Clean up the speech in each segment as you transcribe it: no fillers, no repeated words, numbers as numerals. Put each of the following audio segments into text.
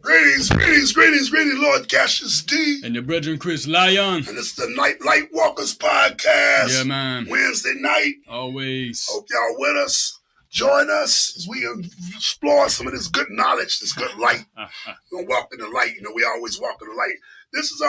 Greetings, Lord CASHUS D. And your brethren Chris Lyon. And it's the Lightwalkers podcast. Yeah, man. Wednesday night. Always. Hope y'all with us. Join us as we explore some of this good knowledge, this good light. We're gonna walk in the light. You know, we always walk in the light. This is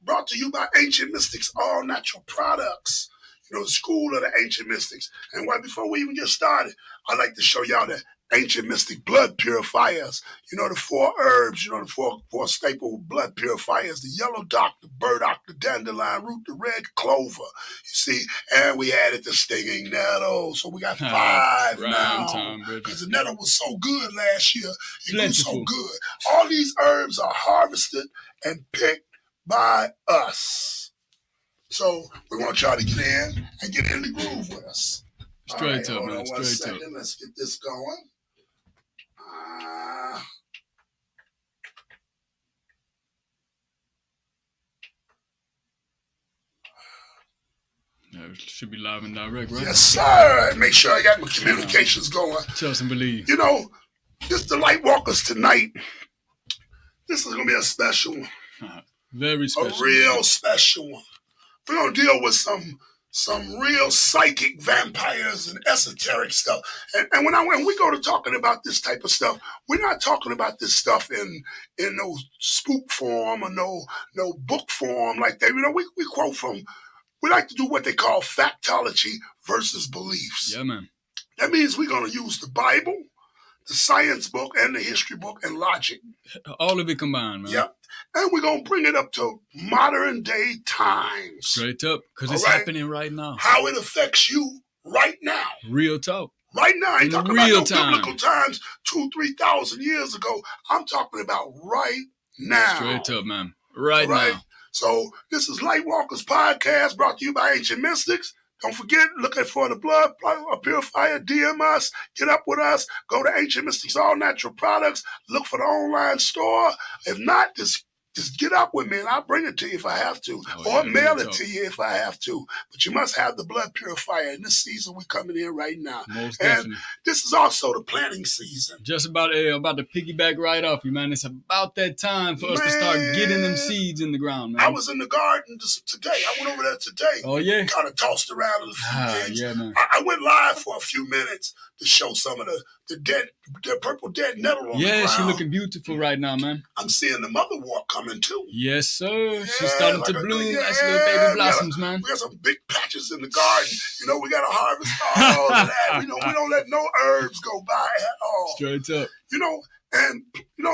brought to you by Ancient Mystics, all natural products. You know, the school of the Ancient Mystics. And before we even get started, I'd like to show y'all the Ancient Mystic blood purifiers. You know, the 4 herbs, you know, the four staple blood purifiers, the yellow dock, the burdock, the dandelion root, the red clover. You see, and we added the stinging nettle. So we got 5 now. Because the nettle was so good last year. It grew so good. All these herbs are harvested and picked by us. So we want y'all to get in and get in the groove with us. Straight up, man. Straight up. Let's get this going. It should be live and direct, right? Yes, sir. Make sure I got my communications going. Trust and believe. You know, this the Lightwalkers tonight. This is going to be a special one. Very special. A real special one. We're going to deal with some real psychic vampires and esoteric stuff. And when we go to talking about this type of stuff, we're not talking about this stuff in no spook form or no book form like that. You know, we quote from, we like to do what they call factology versus beliefs. Yeah, man. That means we're going to use the Bible, the science book, and the history book, and logic. All of it combined, man. Yeah. And we're going to bring it up to modern day times. Straight up, because it's happening right now. How it affects you right now. Real talk. Right now. I ain't talking about no biblical times 2,000-3,000 years ago. I'm talking about right now. Straight up, man. Right now. So this is Lightwalkers podcast brought to you by Ancient Mystics. Don't forget, looking for the blood purifier, DM us, get up with us, go to Ancient Mystics All Natural Products, look for the online store. If not, just get up with me and I'll bring it to you if I have to, or mail it to you if I have to. But you must have the blood purifier in this season we're coming in right now. Most definitely. And this is also the planting season. Just about to piggyback right off you, man. It's about that time for us to start getting them seeds in the ground, man. I was in the garden today. I went over there today. Oh, yeah? Kind of tossed around a few things. Yeah, man. I went live for a few minutes to show some of the purple dead nettle on the ground. Yeah, she's looking beautiful right now, man. I'm seeing the motherwort coming too. Yes, sir. Yeah, she's starting to bloom. That's little baby blossoms, man. We got some big patches in the garden. You know, we got to harvest all of that. We don't let no herbs go by at all. Straight up. You know, and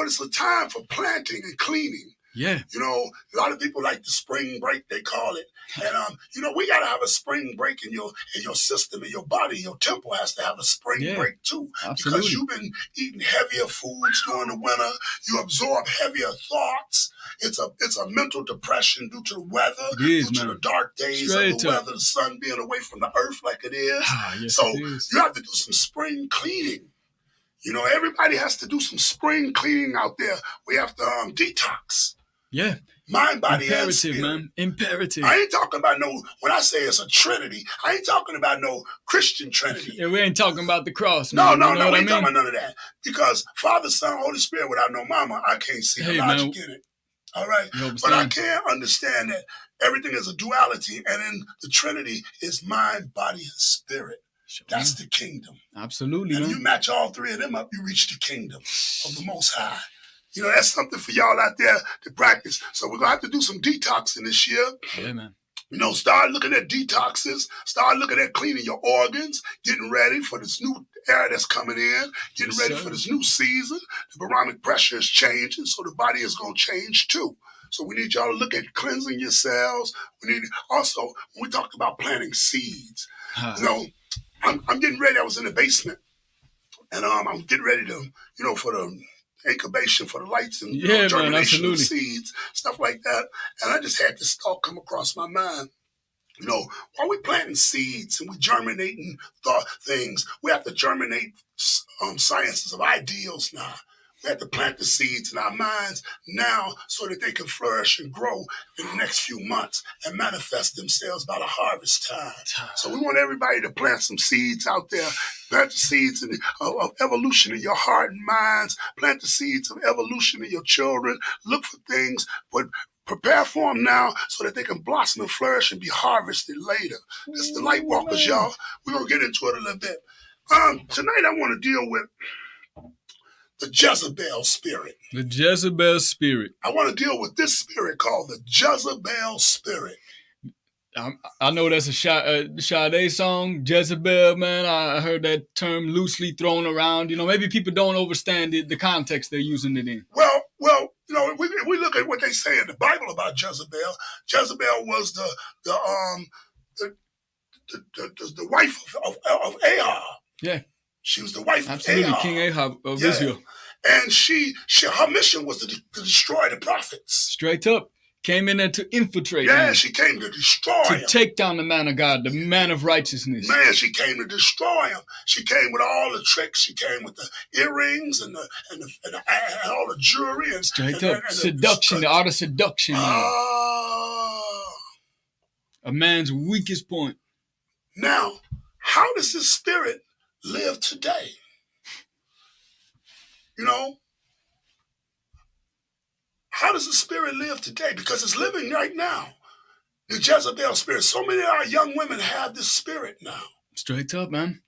it's a time for planting and cleaning. Yeah. You know, a lot of people like the spring break, they call it. And, we got to have a spring break in your system, in your body. Your temple has to have a spring break, too. Absolutely. Because you've been eating heavier foods during the winter. You absorb heavier thoughts. It's a mental depression due to the weather, due to the dark days of the weather, the sun being away from the earth like it is. Yes, so it is. You have to do some spring cleaning. You know, everybody has to do some spring cleaning out there. We have to detox. Yeah. Mind, body, and spirit. Man. Imperative. I ain't talking about when I say it's a trinity, I ain't talking about no Christian trinity. Yeah, we ain't talking about the cross. No, man. we ain't talking about none of that. Because Father, Son, Holy Spirit, without no mama, I can't see the logic in it. All right? But I can understand that everything is a duality, and in the Trinity is mind, body, and spirit. Sure. That's the kingdom. Absolutely, and you match all 3 of them up, you reach the kingdom of the Most High. You know, that's something for y'all out there to practice. So we're going to have to do some detoxing this year. Yeah, man. You know, start looking at detoxes. Start looking at cleaning your organs, getting ready for this new era that's coming in, getting ready for this new season. The barometric pressure is changing, so the body is going to change too. So we need y'all to look at cleansing your cells. We need also, when we talked about planting seeds, you know, I'm getting ready. I was in the basement, and I'm getting ready to, for the incubation for the lights and germination of seeds, stuff like that. And I just had this thought come across my mind. You know, while we planting seeds and we germinating things, we have to germinate sciences of ideals now. We have to plant the seeds in our minds now so that they can flourish and grow in the next few months and manifest themselves by the harvest time. So we want everybody to plant some seeds out there, Plant the seeds of evolution in your heart and minds. Plant the seeds of evolution in your children. Look for things, but prepare for them now so that they can blossom and flourish and be harvested later. This is the Lightwalkers, y'all. We're going to get into it a little bit. Tonight I want to deal with the Jezebel spirit. The Jezebel spirit. I want to deal with this spirit called the Jezebel spirit. I know that's a Sade song, Jezebel, man. I heard that term loosely thrown around. You know, maybe people don't understand the context they're using it in. Well, you know, if we look at what they say in the Bible about Jezebel, Jezebel was the wife of Ahab. Yeah. She was the wife Absolutely, of Ahab. King Ahab of Israel. And her mission was to destroy the prophets. Straight up. Came in there to infiltrate. Yeah, man. She came to destroy him. To take down the man of God, the man of righteousness. Man, she came to destroy him. She came with all the tricks. She came with the earrings and all the jewelry. And, straight up. Seduction, the art of seduction. A man's weakest point. Now, how does this spirit live today? You know? How does the spirit live today? Because it's living right now. The Jezebel spirit. So many of our young women have this spirit now. Straight up, man.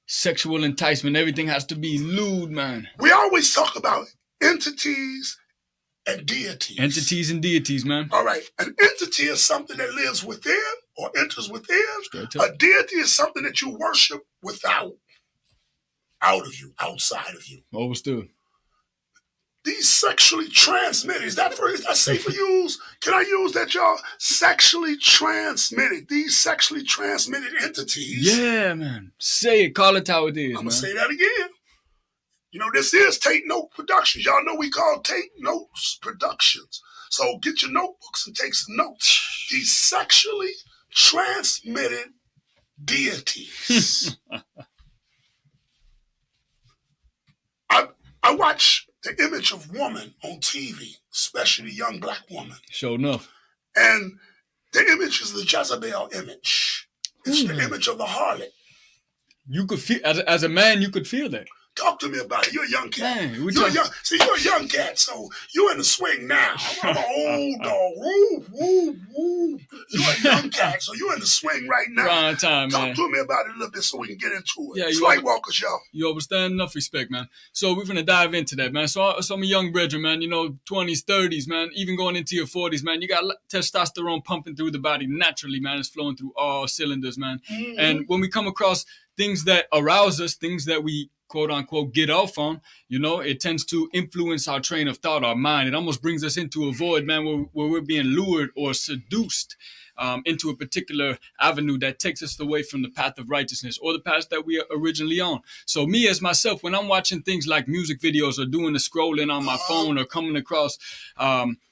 Sexual enticement. Everything has to be lewd, man. We always talk about entities and deities. Entities and deities, man. All right. An entity is something that lives within or enters within. Straight up. A deity is something that you worship without. Out of you. Outside of you. Overstood. These sexually transmitted, is that safe for use? Can I use that, y'all? Sexually transmitted. These sexually transmitted entities. Yeah, man. Say it. Call it how it is, I'm going to say that again. You know, this is Take Note Productions. Y'all know we call Take Notes Productions. So get your notebooks and take some notes. These sexually transmitted deities. I watch the image of woman on TV, especially young black woman. Sure enough. And the image is the Jezebel image. It's the image of the harlot. You could feel, as a man, you could feel that. Talk to me about it. You're a young cat. Man, you're a young cat, so you're in the swing now. I'm an old dog. Woo, woo, woo. You're a young cat, so you're in the swing right now. Prime time, man. Talk to me about it a little bit so we can get into it. Yeah, it's Lightwalkers, y'all. You overstand enough respect, man. So we're going to dive into that, man. So I'm a young brethren, man, you know, 20s, 30s, man, even going into your 40s, man. You got testosterone pumping through the body naturally, man. It's flowing through all cylinders, man. Mm-hmm. And when we come across things that arouse us, things that we quote unquote get off on, you know, it tends to influence our train of thought, our mind. It almost brings us into a void, man, where we're being lured or seduced into a particular avenue that takes us away from the path of righteousness or the path that we are originally on. So me as myself, when I'm watching things like music videos or doing the scrolling on my phone or coming across,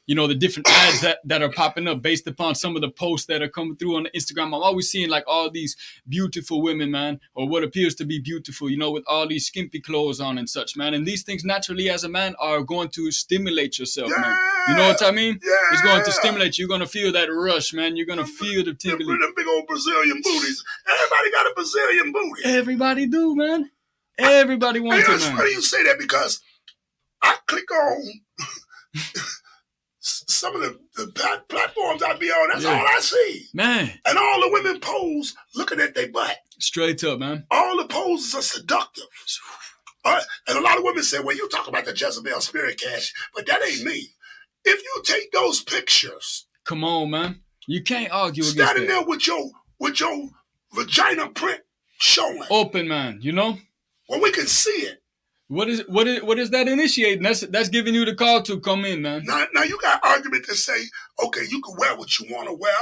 you know, the different ads that are popping up based upon some of the posts that are coming through on Instagram, I'm always seeing like all these beautiful women, man, or what appears to be beautiful, you know, with all these skimpy clothes on and such, man. And these things naturally as a man are going to stimulate yourself, man. You know what I mean? Yeah. It's going to stimulate you. You're going to feel that rush, man. You're going to feel the tingling. Them big old Brazilian booties. Everybody got a Brazilian booty. Everybody do, man. Everybody wants it, man. It's funny you say that because I click on some of the platforms I be on. That's all I see. Man. And all the women pose looking at their butt. Straight up, man. All the poses are seductive. And a lot of women say, well, you talk about the Jezebel spirit, Cash, but that ain't me. If you take those pictures. Come on, man. You can't argue against that. Standing there with your vagina print showing. Open, man, you know? Well, we can see it. What is that initiating? That's giving you the call to come in, man. Now you got argument to say, okay, you can wear what you want to wear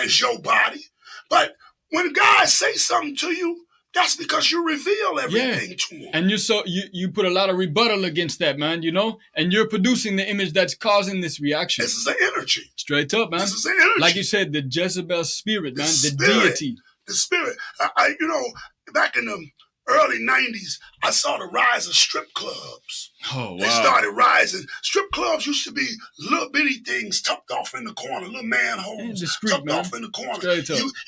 as your body. But when guys say something to you, that's because you reveal everything to them. And you put a lot of rebuttal against that, man, you know? And you're producing the image that's causing this reaction. This is the energy. Straight up, man. This is the energy. Like you said, the Jezebel spirit, man, the deity. The spirit. You know, back in the early 90s, I saw the rise of strip clubs. Oh, wow. They started rising. Strip clubs used to be little bitty things tucked off in the corner, little manholes tucked off in the corner.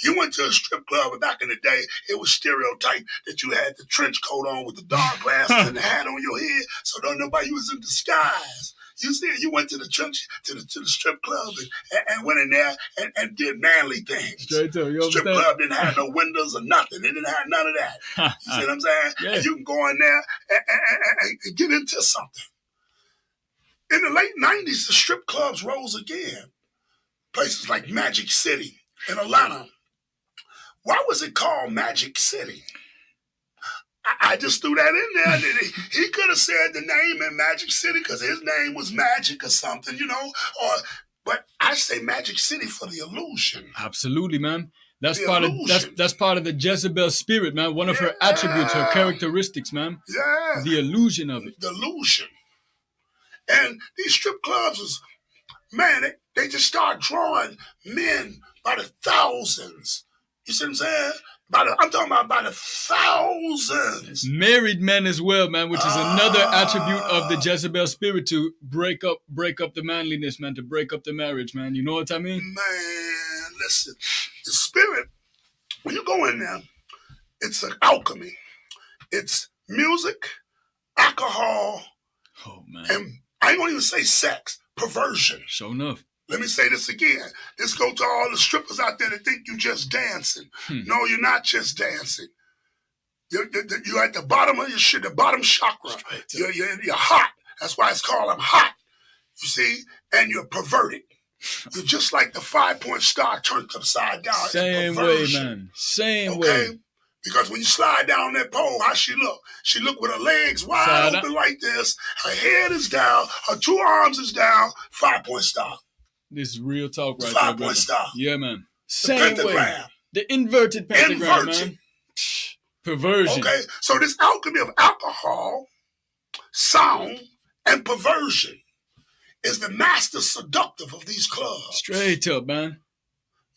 You went to a strip club, and back in the day, it was stereotyped that you had the trench coat on with the dark glasses and the hat on your head, so don't nobody was in disguise. You see, you went to the church, to the strip club and went in there and did manly things. Straight up, you strip club didn't have no windows or nothing. It didn't have none of that. You see what I'm saying? Yeah. And you can go in there and get into something. In the late 90s, the strip clubs rose again. Places like Magic City in Atlanta. Why was it called Magic City? I just threw that in there. He could have said the name in Magic City because his name was Magic or something, you know. But I say Magic City for the illusion. Absolutely, man. That's part of the Jezebel spirit, man. One of her attributes, her characteristics, man. Yeah. The illusion of it. The illusion. And these strip clubs was, man, they just start drawing men by the thousands. You see what I'm saying? I'm talking about by the thousands. Married men as well, man, which is another attribute of the Jezebel spirit, to break up the manliness, man, to break up the marriage, man. You know what I mean? Man, listen, the spirit, when you go in there, it's an alchemy. It's music, alcohol, and I ain't gonna even say sex, perversion. Sure enough. Let me say this again. This goes to all the strippers out there that think you just dancing. No, you're not just dancing. You're at the bottom of your shit, the bottom chakra. You're hot. That's why it's called I'm hot. You see? And you're perverted. You're just like the 5-point star turned upside down. Same way, man. Same way. Because when you slide down that pole, how she look? She look with her legs wide open like this. Her head is down. Her 2 arms is down. 5-point star. This is real talk right there, 5-point star. Yeah, man. Same pentagram. Way. The inverted pentagram, man. Perversion. Okay, so this alchemy of alcohol, sound, and perversion is the master seductive of these clubs. Straight up, man.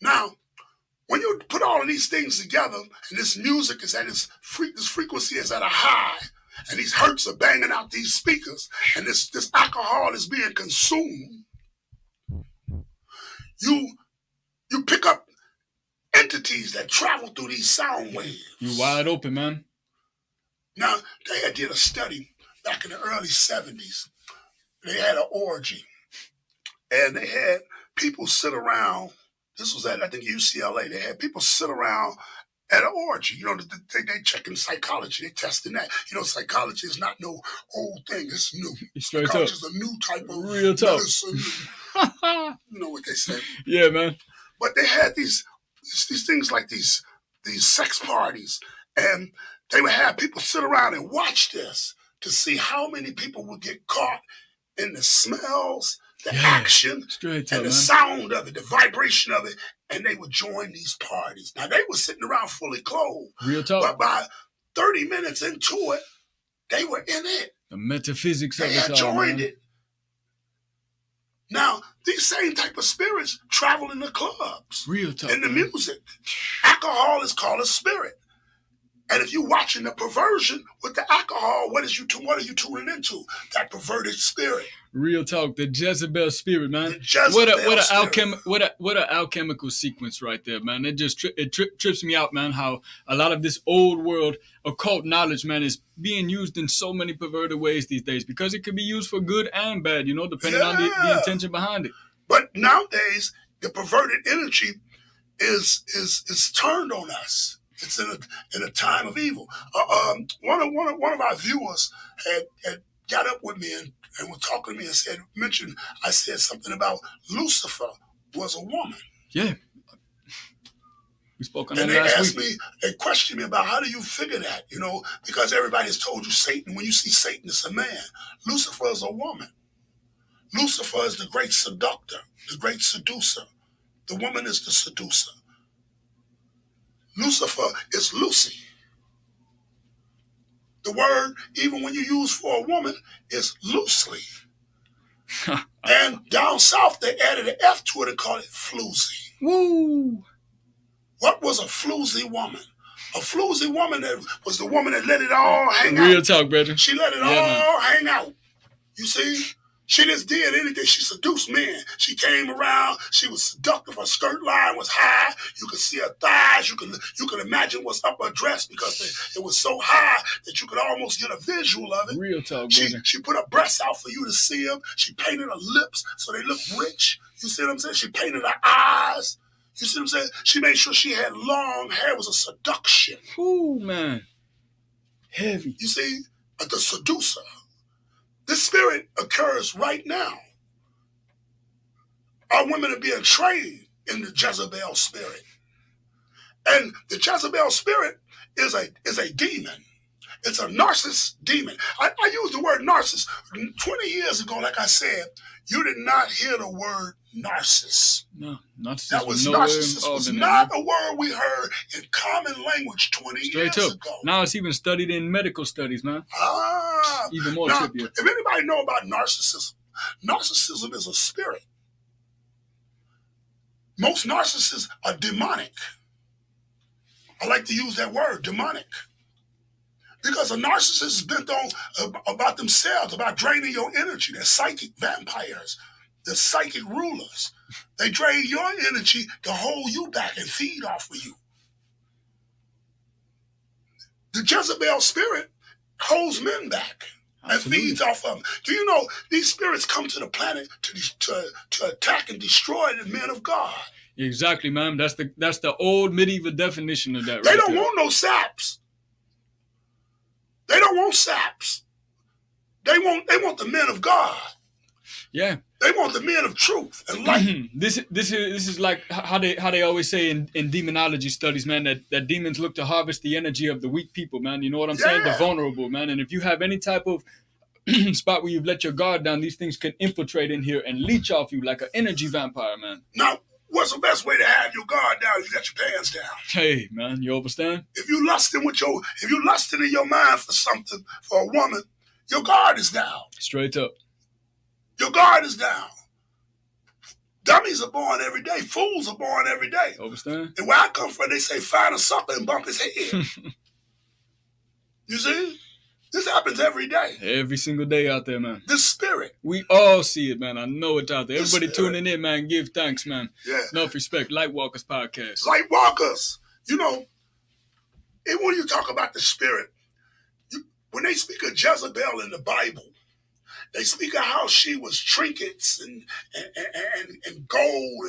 Now, when you put all of these things together, and this music is at this frequency is at a high, and these hertz are banging out these speakers, and this alcohol is being consumed, you pick up entities that travel through these sound waves. You wide open, man. Now, they did a study back in the early 70s. They had an orgy. And they had people sit around. This was at, I think, UCLA. They had people sit around at an orgy. You know, they checking psychology. They testing that. You know, psychology is not no old thing. It's new. Psychology is a new type of real talk. You know what they say. Yeah, man. But they had these things like these sex parties, and they would have people sit around and watch this to see how many people would get caught in the smells, the action, and the sound of it, the vibration of it, and they would join these parties. Now, they were sitting around fully clothed. Real talk. But by 30 minutes into it, they were in it. The metaphysics of it. They had joined it. Now, these same type of spirits travel in the clubs. Real talk. In the music. Alcohol is called a spirit. And if you're watching the perversion with the alcohol, what are you tuning into? That perverted spirit. Real talk. The Jezebel spirit, man. What an alchemical sequence right there, man. It just trips me out, man, how a lot of this old world occult knowledge, man, is being used in so many perverted ways these days, because it could be used for good and bad, you know, depending on the intention behind it. But nowadays, the perverted energy is turned on us. It's in a time of evil. One of our viewers had got up with me and was talking to me and mentioned I said something about Lucifer was a woman. Yeah. We spoke on that last week. They questioned me about how do you figure that, you know, because everybody's told you Satan. When you see Satan, it's a man. Lucifer is a woman. Lucifer is the great seductor, the great seducer. The woman is the seducer. Lucifer is Lucy. The word, even when you use for a woman, is loosely. And down south, they added an F to it and called it floozy. Woo! What was a floozy woman? A floozy woman that was the woman that let it all hang Real out. talk, brother. She let it all hang out. You see? She just did anything. She seduced men. She came around. She was seductive. Her skirt line was high. You could see her thighs. You could imagine what's up her dress because it was so high that you could almost get a visual of it. Real talk, brother. She put her breasts out for you to see them. She painted her lips so they look rich. You see what I'm saying? She painted her eyes. You see what I'm saying? She made sure she had long hair. It was a seduction. Ooh, man. Heavy. You see? The seducer. This spirit occurs right now. Our women are being trained in the Jezebel spirit. And the Jezebel spirit is a demon. It's a narcissist demon. I used the word narcissist. 20 years ago, like I said, you did not hear the word narcissist. No, narcissist. That was narcissist was not a word we heard in common language 20 years ago. Now it's even studied in medical studies, man. Even more trippy. If anybody know about narcissism, narcissism is a spirit. Most narcissists are demonic. I like to use that word, demonic. Because a narcissist is bent on about themselves, about draining your energy. They're psychic vampires. They're psychic rulers. They drain your energy to hold you back and feed off of you. The Jezebel spirit holds men back and feeds off of them. Do you know these spirits come to the planet to attack and destroy the men of God? Exactly, man. That's the old medieval definition of that. They don't want no saps. They don't want saps. They want the men of God. Yeah. They want the men of truth and light. This is like how they always say in demonology studies, man, that demons look to harvest the energy of the weak people, man. You know what I'm saying? The vulnerable, man. And if you have any type of spot where you've let your guard down, these things can infiltrate in here and leech off you like an energy vampire, man. Now, what's the best way to have your guard down? You got your pants down. Hey, man, you understand? If you lusting in your mind for something, for a woman, your guard is down. Straight up. Your guard is down. Dummies are born every day. Fools are born every day. Understand? And where I come from, they say find a sucker and bump his head. You see? This happens every day. Every single day out there, man. This spirit. We all see it, man. I know it's out there. This Everybody spirit. tuning in, man. Give thanks, man. Yeah. Enough respect. Lightwalkers podcast. Lightwalkers. You know, and when you talk about the spirit, when they speak of Jezebel in the Bible, they speak of how she was trinkets and gold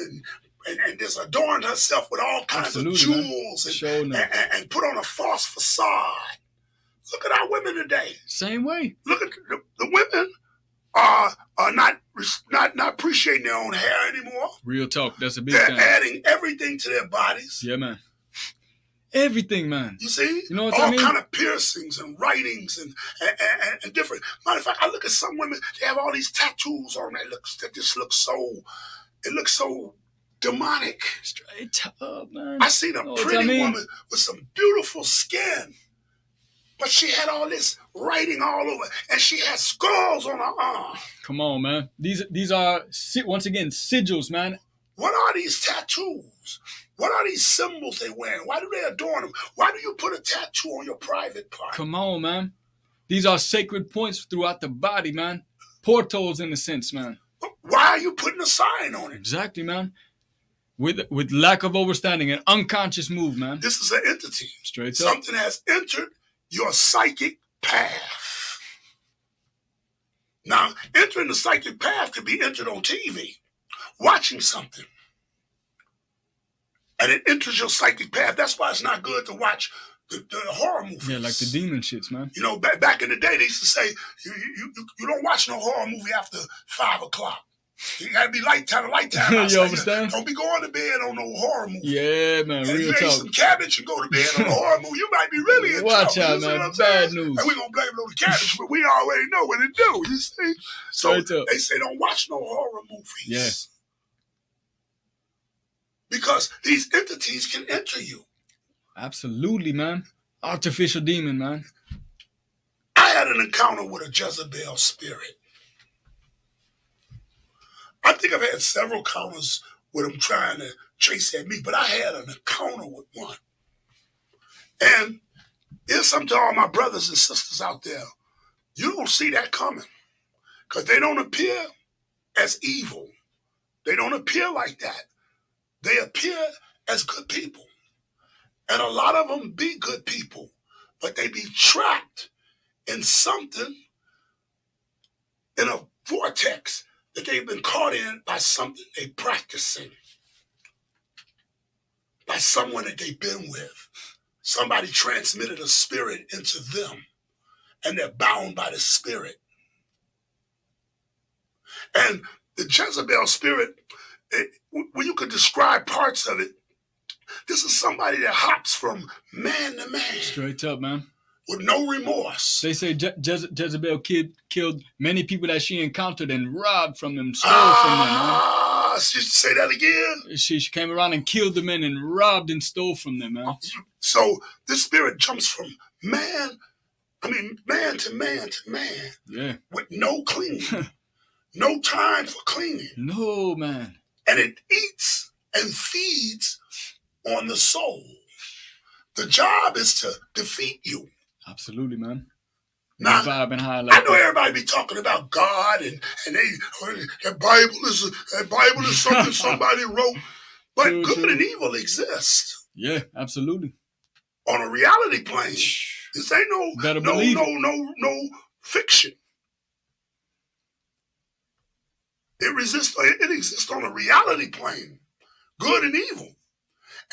and just adorned herself with all kinds of jewels and put on a false facade. Look at our women today. Same way. Look at the women are not appreciating their own hair anymore. Real talk. That's a big thing. thing. They're adding everything to their bodies. Yeah, man. Everything, man. You see? You know what I mean? All kind of piercings and writings and different. Matter of fact, I look at some women, they have all these tattoos on that just looks so demonic. Straight up, man. I seen a pretty woman with some beautiful skin. But she had all this writing all over, and she had skulls on her arm. Come on, man. These are, once again, sigils, man. What are these tattoos? What are these symbols they wearing? Why do they adorn them? Why do you put a tattoo on your private part? Come on, man. These are sacred points throughout the body, man. Portals, in a sense, man. Why are you putting a sign on it? Exactly, man. With lack of understanding, an unconscious move, man. This is an entity. Straight up. Something has entered your psychic path. Now, entering the psychic path could be entered on TV, watching something. And it enters your psychic path. That's why it's not good to watch the horror movies. Yeah, like the demon shits, man. You know, back in the day, they used to say, you don't watch no horror movie after 5 o'clock. You gotta be lighttime. You understand? Don't be going to bed on no horror movie. Yeah, man. And real if you ate some cabbage and go to bed on a horror movie, you might be really in trouble. Watch out, man. Bad news. And we're gonna blame it on the cabbage, but we already know what it do. You see? So they say don't watch no horror movies. Yeah. Because these entities can enter you. Absolutely, man. Artificial demon, man. I had an encounter with a Jezebel spirit. I think I've had several encounters with them trying to chase at me, but I had an encounter with one. And here's something to all my brothers and sisters out there. You don't see that coming because they don't appear as evil. They don't appear like that. They appear as good people. And a lot of them be good people, but they be trapped in something, in a vortex that they've been caught in by something they practicing, by someone that they've been with. Somebody transmitted a spirit into them, and they're bound by the spirit. And the Jezebel spirit, when you could describe parts of it, this is somebody that hops from man to man. Straight up, man. With no remorse. They say Jezebel killed many people that she encountered and robbed from them, stole from them, man. Say that again? She came around and killed the men and robbed and stole from them, man. So this spirit jumps from man to man to man. Yeah. With no cleaning. No time for cleaning. No, man. And it eats and feeds on the soul. The job is to defeat you. Absolutely, man. Now, vibe and I know everybody be talking about God and that Bible is something somebody wrote, but good and evil exist. Yeah, absolutely. On a reality plane, this ain't no fiction. It exists on a reality plane, good and evil.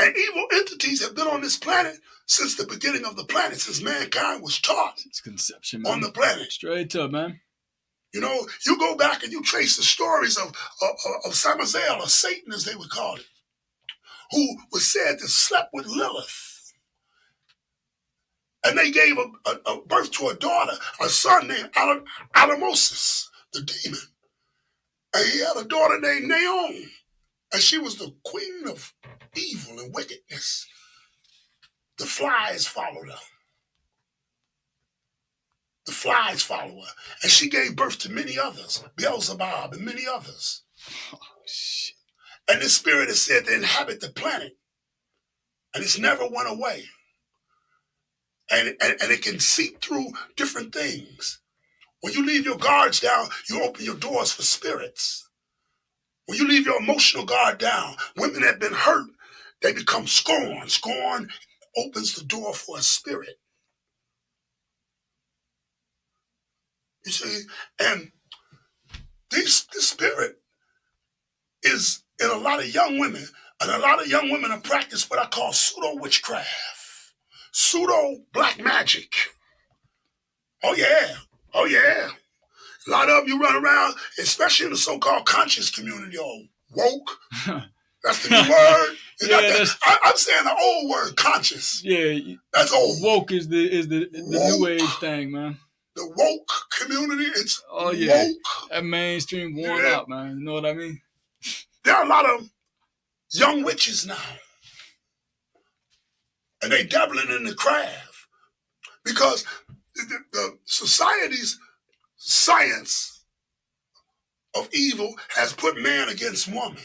And evil entities have been on this planet since the beginning of the planet, since mankind was taught its conception, man. On the planet. Straight up, man. You know, you go back and you trace the stories of Samazel, or Satan as they would call it, who was said to slept with Lilith. And they gave a birth to a daughter, a son named Alamosis, the demon. And he had a daughter named Naomi. And she was the queen of evil and wickedness. The flies followed her. The flies followed her. And she gave birth to many others. Beelzebub and many others. Oh, shit. And this spirit is said to inhabit the planet. And it's never went away. And it can seep through different things. When you leave your guards down, you open your doors for spirits. When you leave your emotional guard down, women that have been hurt, they become scorn. Scorn opens the door for a spirit. You see? And this spirit is in a lot of young women. And a lot of young women have practiced what I call pseudo-witchcraft. Pseudo-black magic. Oh, yeah. Oh, yeah. A lot of them you run around, especially in the so-called conscious community, or woke. That's the new word. I'm saying the old word, conscious. Yeah, that's old. Woke is the new age thing, man. The woke community, it's woke. That mainstream worn out, man. You know what I mean? There are a lot of young witches now, and they dabbling in the craft because the society's science of evil has put man against woman.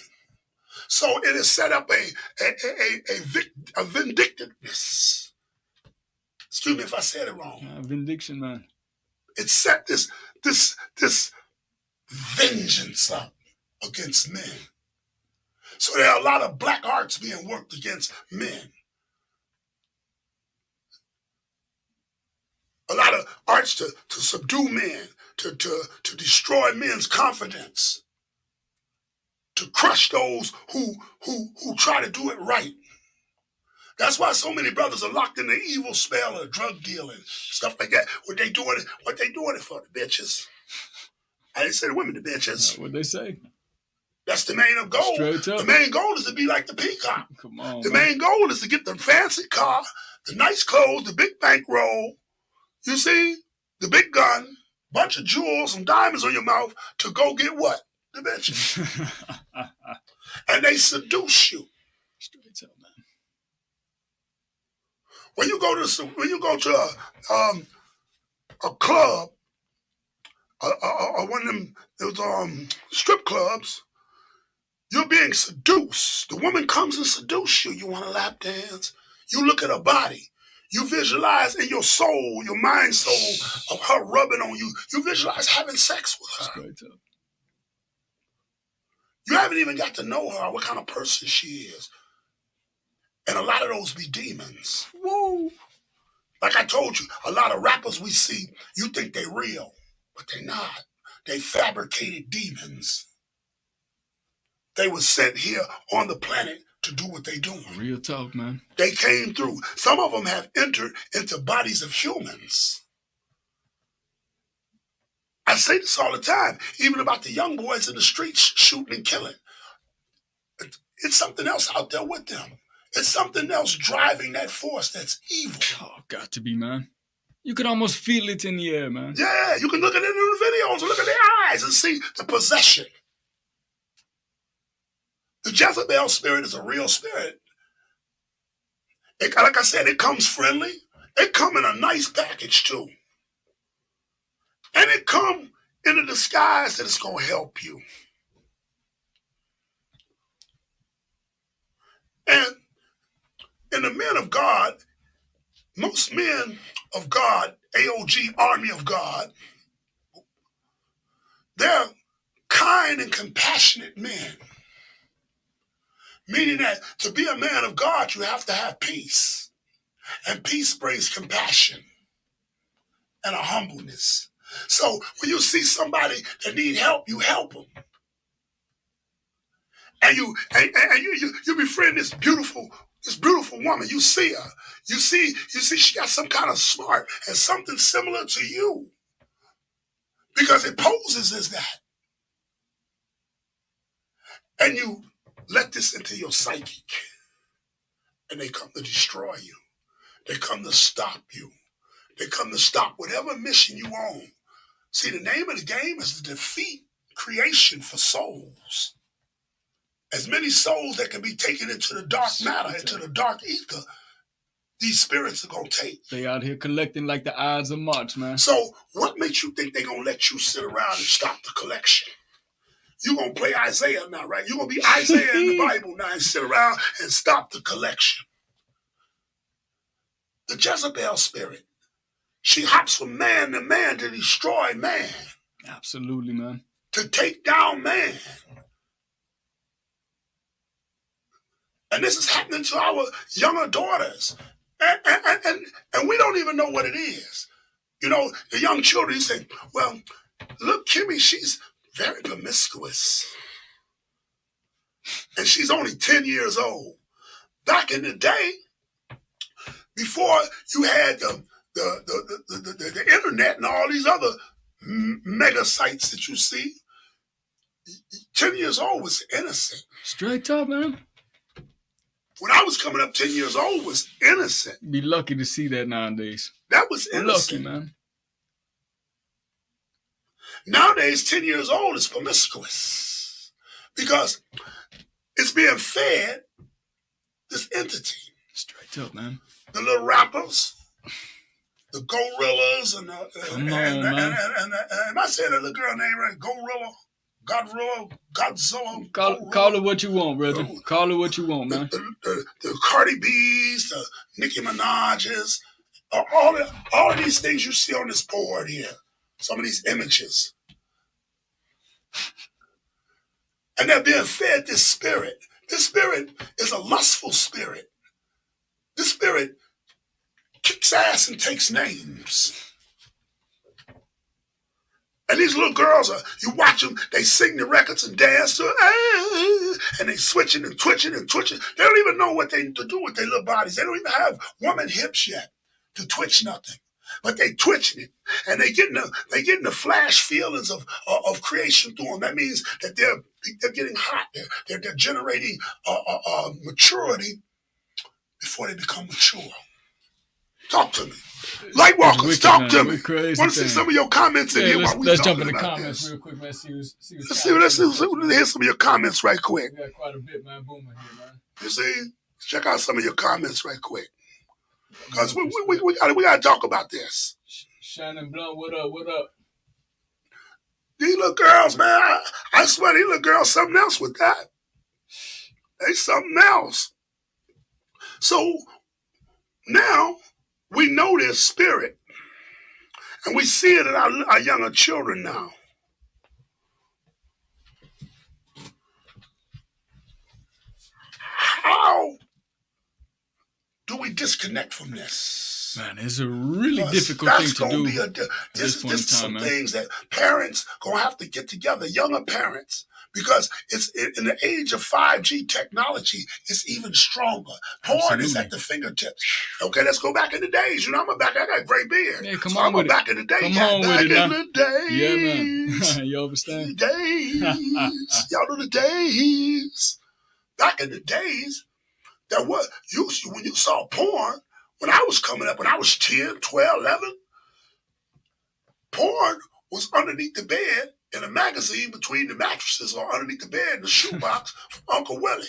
So it has set up a vindictiveness. Excuse me if I said it wrong. Vindication, man. It set this vengeance up against men. So there are a lot of black arts being worked against men. A lot of arts to subdue men, to destroy men's confidence, to crush those who try to do it right. That's why so many brothers are locked in the evil spell of drug dealing, stuff like that. What they doing it for, the bitches? I didn't say the women, the bitches. What they say? That's the main goal. Straight up. The main goal is to be like the peacock. Come on. The main goal is to get the fancy car, the nice clothes, the big bankroll. You see, the big gun, bunch of jewels and diamonds on your mouth to go get what? The bitches. And they seduce you. Straight up, man. When you go to a club, one of them those strip clubs, you're being seduced. The woman comes and seduces you. You want a lap dance. You look at her body. You visualize in your soul, your mind soul, of her rubbing on you. You visualize having sex with her. Straight up. You haven't even got to know her, what kind of person she is. And a lot of those be demons. Whoa. Like I told you, a lot of rappers we see, you think they real, but they not. They fabricated demons. They were sent here on the planet to do what they doing. Real talk, man. They came through. Some of them have entered into bodies of humans. I say this all the time, even about the young boys in the streets shooting and killing. It's something else out there with them. It's something else driving that force that's evil. Oh, got to be, man. You could almost feel it in the air, man. Yeah, you can look at it in the videos and look at their eyes and see the possession. The Jezebel spirit is a real spirit. Like I said, it comes friendly. It come in a nice package, too. And it come in a disguise that it's going to help you. And in the men of God, most men of God, AOG, Army of God, they're kind and compassionate men. Meaning that to be a man of God, you have to have peace. And peace brings compassion and a humbleness. So when you see somebody that need help, you help them. And you befriend this beautiful woman. You see her. You see she got some kind of smart and something similar to you. Because it poses as that. And you let this into your psychic. And they come to destroy you. They come to stop you. They come to stop whatever mission you on. See, the name of the game is to defeat creation for souls. As many souls that can be taken into the dark matter, into the dark ether, these spirits are going to take. They out here collecting like the Ides of March, man. So what makes you think they're going to let you sit around and stop the collection? You're going to play Isaiah now, right? You're going to be Isaiah in the Bible now and sit around and stop the collection. The Jezebel spirit, she hops from man to man to destroy man. Absolutely, man. To take down man. And this is happening to our younger daughters. And we don't even know what it is. You know, the young children say, well, look, Kimmy, she's very promiscuous. And she's only 10 years old. Back in the day, before you had the internet and all these other mega sites that you see, 10 years old was innocent. Straight up, man. When I was coming up, 10 years old was innocent. Be lucky to see that nowadays. That was innocent. Lucky, man. Nowadays, 10 years old is promiscuous because it's being fed this entity. Straight up, man. The little rappers, the gorillas, and am I saying that little girl name right? Gorilla, Godzilla. Call it what you want, brother. Call it what you want, man. The Cardi B's, the Nicki Minaj's, all of these things you see on this board here. Some of these images. And they're being fed this spirit. This spirit is a lustful spirit. This spirit kicks ass and takes names. And these little girls, you watch them, they sing the records and dance to it, and they switching and twitching and twitching. They don't even know what to do with their little bodies. They don't even have woman hips yet to twitch nothing. But they twitching it, and they getting the flash feelings of creation through them. That means that they're getting hot. They're generating maturity before they become mature. Talk to me. Lightwalkers, talk to me. I want to see some of your comments in here while we let's talking jump in the about comments this. real quick, man. Let's hear some of your comments right quick. We got quite a bit, man. Booming here, man. You see? Check out some of your comments right quick. Because we got to talk about this. Shannon Blunt, what up? What up? These little girls, man, I swear these little girls something else with that. They something else. So now only a spirit. And we see it in our younger children now. How do we disconnect from this? Man, it's a really difficult thing to do. This is some things that parents gonna have to get together, younger parents, because it's in the age of 5G technology, it's even stronger. Porn is at the fingertips. Okay, let's go back in the days. You know, I got a great beard. Yeah, come so on I'm with back it. in the days. Come on back with it in now. the days. Yeah, man. You understand? The days. Y'all know the days. Back in the days, there was when you saw porn, when I was coming up, when I was 10, 12, 11, porn was underneath the bed in a magazine between the mattresses or underneath the bed in the shoebox from Uncle Willie.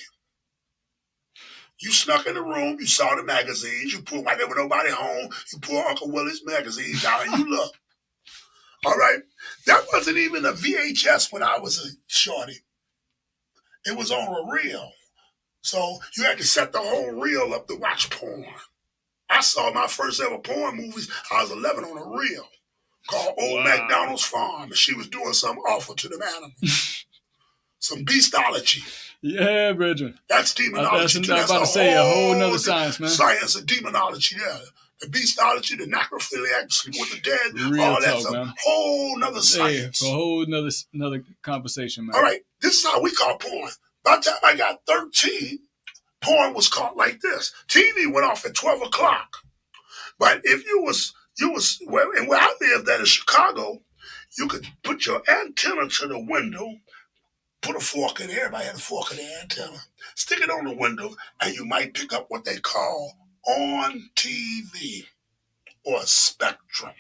You snuck in the room, you saw the magazines, you pulled, while there was nobody home, you pulled Uncle Willie's magazines out and you looked. All right? That wasn't even a VHS when I was a shorty. It was on a reel. So you had to set the whole reel up to watch porn. I saw my first ever porn movies. I was 11 on a reel called Old MacDonald's Farm, and she was doing something awful to them animals. Some beastology. Yeah, Brethren. That's demonology. That's about to say a whole nother science, man. Science of demonology, yeah. The beastology, the necrophiliac, sleep with the dead, Real all talk, that's man. a whole nother science. Yeah, a whole another conversation, man. All right, this is how we call porn. By the time I got 13, porn was caught like this. TV went off at 12 o'clock. But if where I lived at in Chicago, you could put your antenna to the window, put a fork in it. Everybody had a fork in their antenna. Stick it on the window, and you might pick up what they call on TV or a spectrum.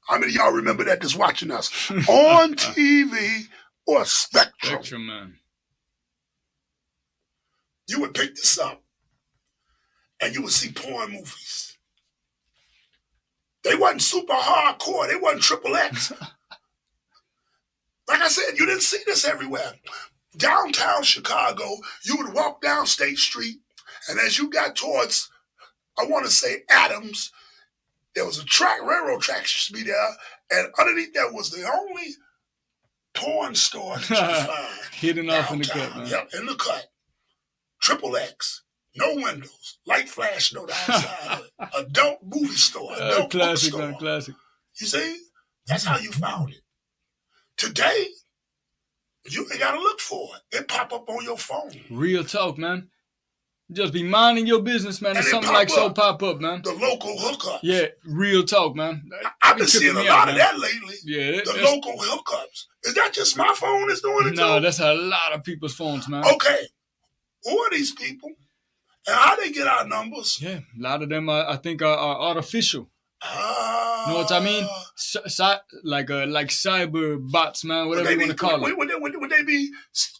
How many of y'all remember that just watching us? On TV or spectrum. Spectrum, man. You would pick this up, and you would see porn movies. They wasn't super hardcore. They wasn't XXX. Like I said, you didn't see this everywhere. Downtown Chicago, you would walk down State Street, and as you got towards, I want to say Adams, there was a railroad track used to be there, and underneath that was the only porn store that you could find. Hidden off in the cut, man. Yep, in the cut. XXX. No windows. Light flash no outside. Adult movie store. Adult classic, bookstore. man, classic. You see? That's how you found it. Today, you ain't got to look for it. It pop up on your phone. Real talk, man. Just be minding your business, man. And something like so pop up, man. The local hookups. Yeah, real talk, man. I've been seeing a lot of that lately. Yeah, the local hookups. Is that just my phone that's doing it? No, too? That's a lot of people's phones, man. Okay. Who are these people? And how they get our numbers? Yeah, a lot of them, I think, are artificial. You know what I mean? Like cyber bots, man, whatever you want to call it. Would they be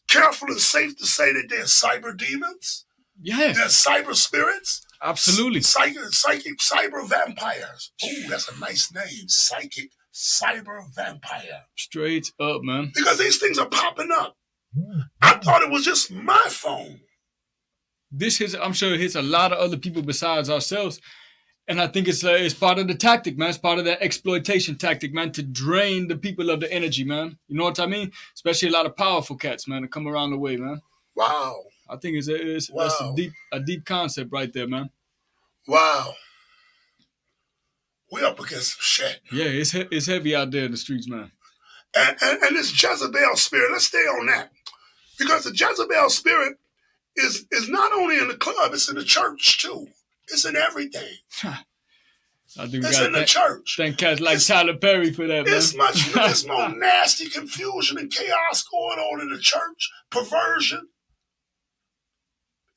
careful and safe to say that they're cyber demons? Yeah. They're cyber spirits? Absolutely. Psychic cyber vampires. Ooh, that's a nice name. Psychic cyber vampire. Straight up, man. Because these things are popping up. I thought it was just my phone. I'm sure it hits a lot of other people besides ourselves. And I think it's part of the tactic, man. It's part of that exploitation tactic, man, to drain the people of the energy, man. You know what I mean? Especially a lot of powerful cats, man, that come around the way, man. Wow. I think that's a deep concept right there, man. Wow. We up against some shit. Yeah, it's heavy out there in the streets, man. And this Jezebel spirit, let's stay on that. Because the Jezebel spirit is not only in the club, it's in the church too. It's in everything. I think it's in the church. Thank cats like Tyler Perry for that, man. It's more nasty confusion and chaos going on in the church. Perversion.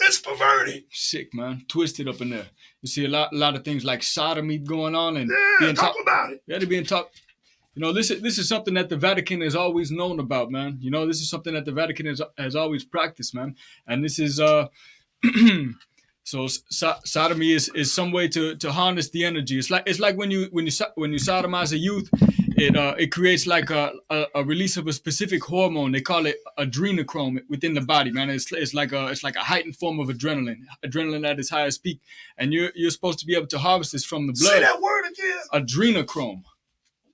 It's perverted. Sick, man. Twisted up in there. You see a lot of things like sodomy going on, and talk about it. Yeah, they're being talked. You know, this is something that the Vatican has always known about, man. You know, this is something that the Vatican has always practiced, man. And this is so sodomy is some way to harness the energy. It's like when you sodomize a youth, it creates like a release of a specific hormone. They call it adrenochrome within the body, man. It's like a heightened form of adrenaline at its highest peak, and you're supposed to be able to harvest this from the blood. Say that word again. Adrenochrome.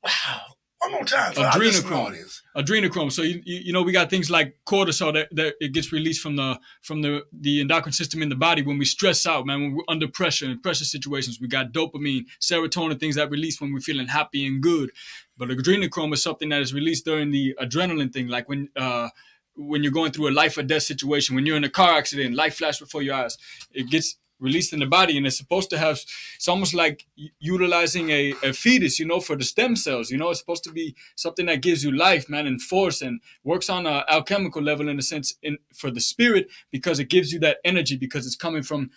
Wow. One more time for our listening audience. Adrenochrome. So you know we got things like cortisol that it gets released from the endocrine system in the body when we stress out, man. When we're under pressure in pressure situations, we got dopamine, serotonin, things that release when we're feeling happy and good. But adrenochrome is something that is released during the adrenaline thing, like when you're going through a life or death situation, when you're in a car accident, light flash before your eyes, it gets released in the body, and it's supposed to have, it's almost like utilizing a fetus, you know, for the stem cells. You know, it's supposed to be something that gives you life, man, and force, and works on an alchemical level in a sense for the spirit, because it gives you that energy, because it's coming from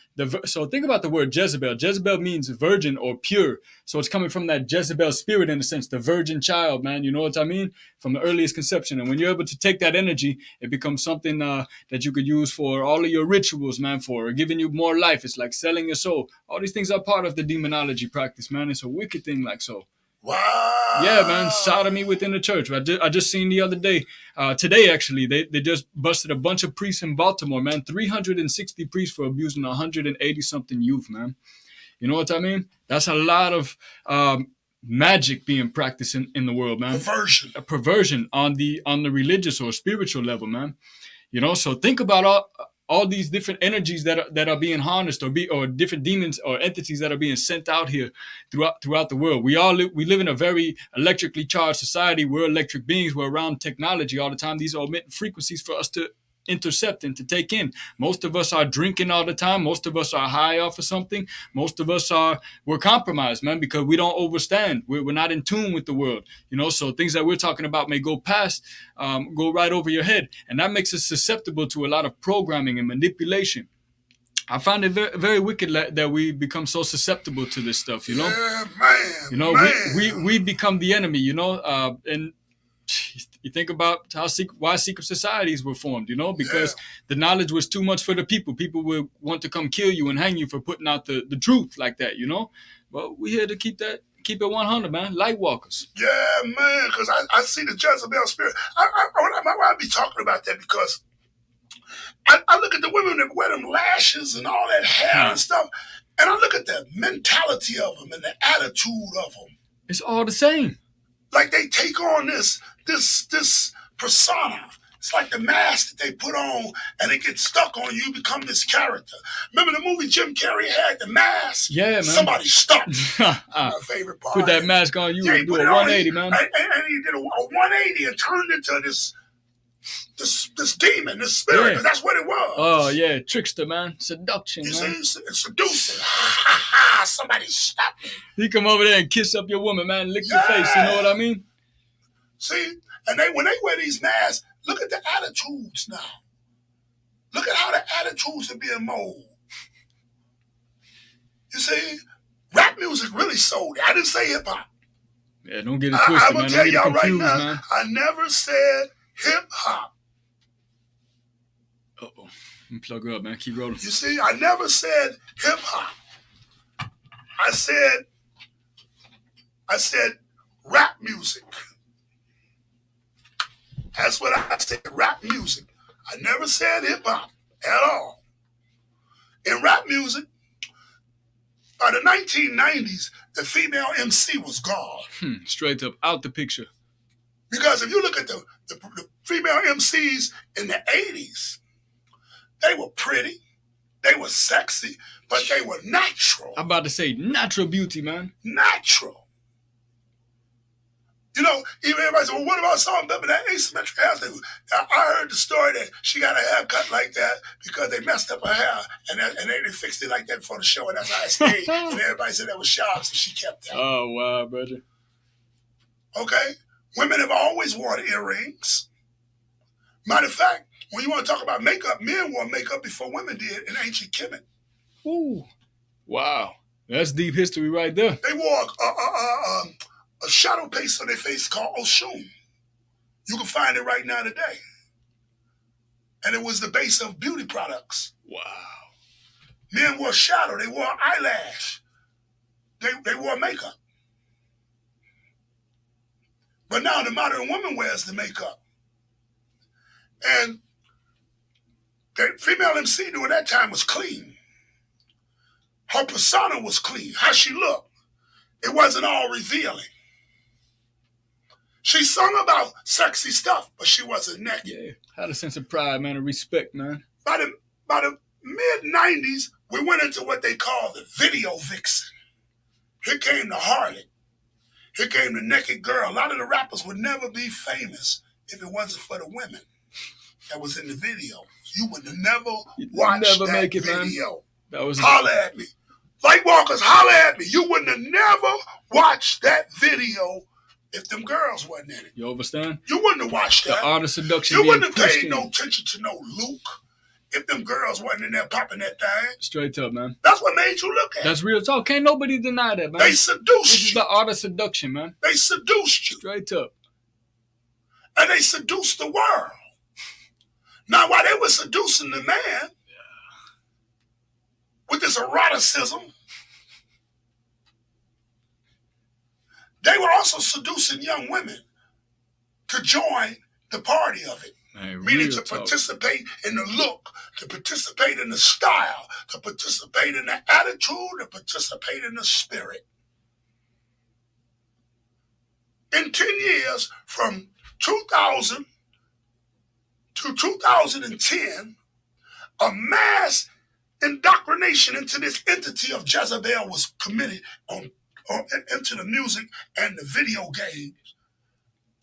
so think about the word Jezebel. Jezebel means virgin or pure, so it's coming from that Jezebel spirit in a sense, the virgin child, man. You know what I mean? From the earliest conception. And when you're able to take that energy, it becomes something that you could use for all of your rituals, man, for giving you more life. It's like selling your soul. All these things are part of the demonology practice, man. It's a wicked thing, like so. Wow. Yeah, man, sodomy within the church. I just seen the other day, today actually, they just busted a bunch of priests in Baltimore, man. 360 priests for abusing 180 something youth, man. You know what I mean? That's a lot of magic being practiced in the world, man. Perversion. A perversion on the religious or spiritual level, man. You know, so think about all these different energies that are being harnessed, or different demons or entities that are being sent out here throughout the world. We live in a very electrically charged society. We're electric beings. We're around technology all the time. These are emitting frequencies for us to intercept and to take in. Most of us are drinking all the time. Most of us are high off of something. Most of us we're compromised, man, because we don't understand. We're not in tune with the world, you know. So things that we're talking about may go right over your head, and that makes us susceptible to a lot of programming and manipulation. I find it very, very wicked that we become so susceptible to this stuff, you know. Yeah, man. You know, man. we become the enemy, you know, and you think about why secret societies were formed, you know, because the knowledge was too much for the people. People would want to come kill you and hang you for putting out the truth like that, you know. But we're here to keep it 100, man. Lightwalkers. Yeah, man, because I see the Jezebel spirit. I be talking about that because I look at the women that wear them lashes and all that hair and stuff, and I look at the mentality of them and the attitude of them. It's all the same. Like they take on this persona. It's like the mask that they put on, and it gets stuck on you, become this character. Remember the movie Jim Carrey had the mask? Yeah, man. Somebody stuck. My favorite part. Put that mask on you and do a 180, man. And he did a 180 and turned into this demon, this spirit. Yeah. That's what it was. Oh, yeah. Trickster, man. Seduction, you man. See, it's seducing. Somebody stop me. He come over there and kiss up your woman, man. Lick your face. You know what I mean? See? And when they wear these masks, look at the attitudes now. Look at how the attitudes are being molded. You see? Rap music really sold it. I didn't say hip-hop. Yeah, don't get it twisted, I'm going to tell y'all right now, man. I never said hip-hop. Uh-oh. Let me plug her up, man. Keep rolling. You see, I never said hip-hop. I said rap music. That's what I said, rap music. I never said hip-hop at all. In rap music, by the 1990s, the female MC was gone. Straight up, out the picture. Because if you look at the female MCs in the 80s, they were pretty, they were sexy, but they were natural. I'm about to say natural beauty, man. Natural. You know, even everybody said, well, what about something about that asymmetric hair thing? I heard the story that she got a haircut like that because they messed up her hair and they fixed it like that for the show, and that's how it stayed. And everybody said that was sharp, so she kept that. Oh, wow, brother. Okay? Women have always worn earrings. Matter of fact, when you want to talk about makeup, men wore makeup before women did in ancient Kemet. Ooh. Wow. That's deep history right there. They wore a shadow paste on their face called Oshun. You can find it right now today. And it was the base of beauty products. Wow. Men wore shadow. They wore eyelash. They wore makeup. the modern woman wears the makeup. And the female MC during that time was clean. Her persona was clean. How she looked, it wasn't all revealing. She sung about sexy stuff, but she wasn't naked. Yeah, had a sense of pride, man, and respect, man. By the mid-90s, we went into what they call the video vixen. Here came the harlot. Here came the naked girl. A lot of the rappers would never be famous if it wasn't for the women that was in the video. You would never watch that video. Man. That was holla at me. Lightwalkers, holla at me. You wouldn't have never watched that video if them girls wasn't in it. You understand? You wouldn't have watched that. The art of seduction. You wouldn't have paid no attention to no Luke if them girls wasn't in there popping that thing. Straight up, man. That's what made you look at it. That's real talk. Can't nobody deny that, man. They seduced you. This is the art of seduction, man. They seduced you. Straight up. And they seduced the world. Now, while they were seducing the man with this eroticism, they were also seducing young women to join the party of it. Man, meaning to participate in the look, to participate in the style, to participate in the attitude, to participate in the spirit. In 10 years, from 2000 to 2010, a mass indoctrination into this entity of Jezebel was committed into the music and the video games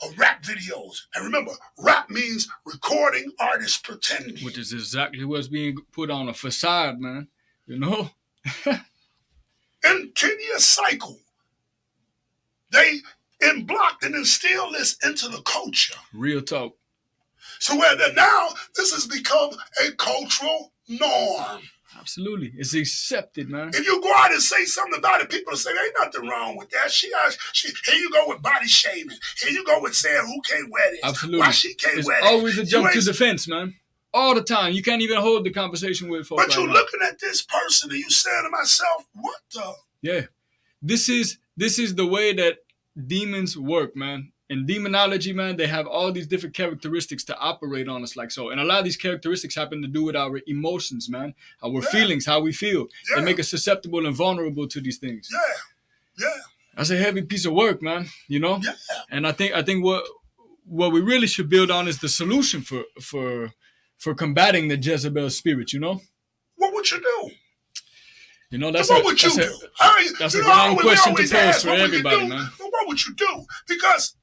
of rap videos. And remember, rap means recording artists pretending. Which is exactly what's being put on a facade, man. You know? In 10-year cycle, they blocked and instilled this into the culture. Real talk. So where now this has become a cultural norm. Absolutely. It's accepted, man. If you go out and say something about it, people will say, there ain't nothing wrong with that. Here you go with body shaming. Here you go with saying who can't wear this. Absolutely. Why she can't wear that. It's always a jump to defense, man. All the time. You can't even hold the conversation with folks. But you're looking at this person and you saying to myself, what the? Yeah. This is the way that demons work, man. In demonology, man, they have all these different characteristics to operate on us like so. And a lot of these characteristics happen to do with our emotions, man. Our feelings, how we feel. Yeah. They make us susceptible and vulnerable to these things. Yeah. That's a heavy piece of work, man. You know? Yeah. And I think what we really should build on is the solution for combating the Jezebel spirit, you know? What would you do? You know, that's what would you do? That's a wrong question to pose for everybody, man. Well, what would you do? Because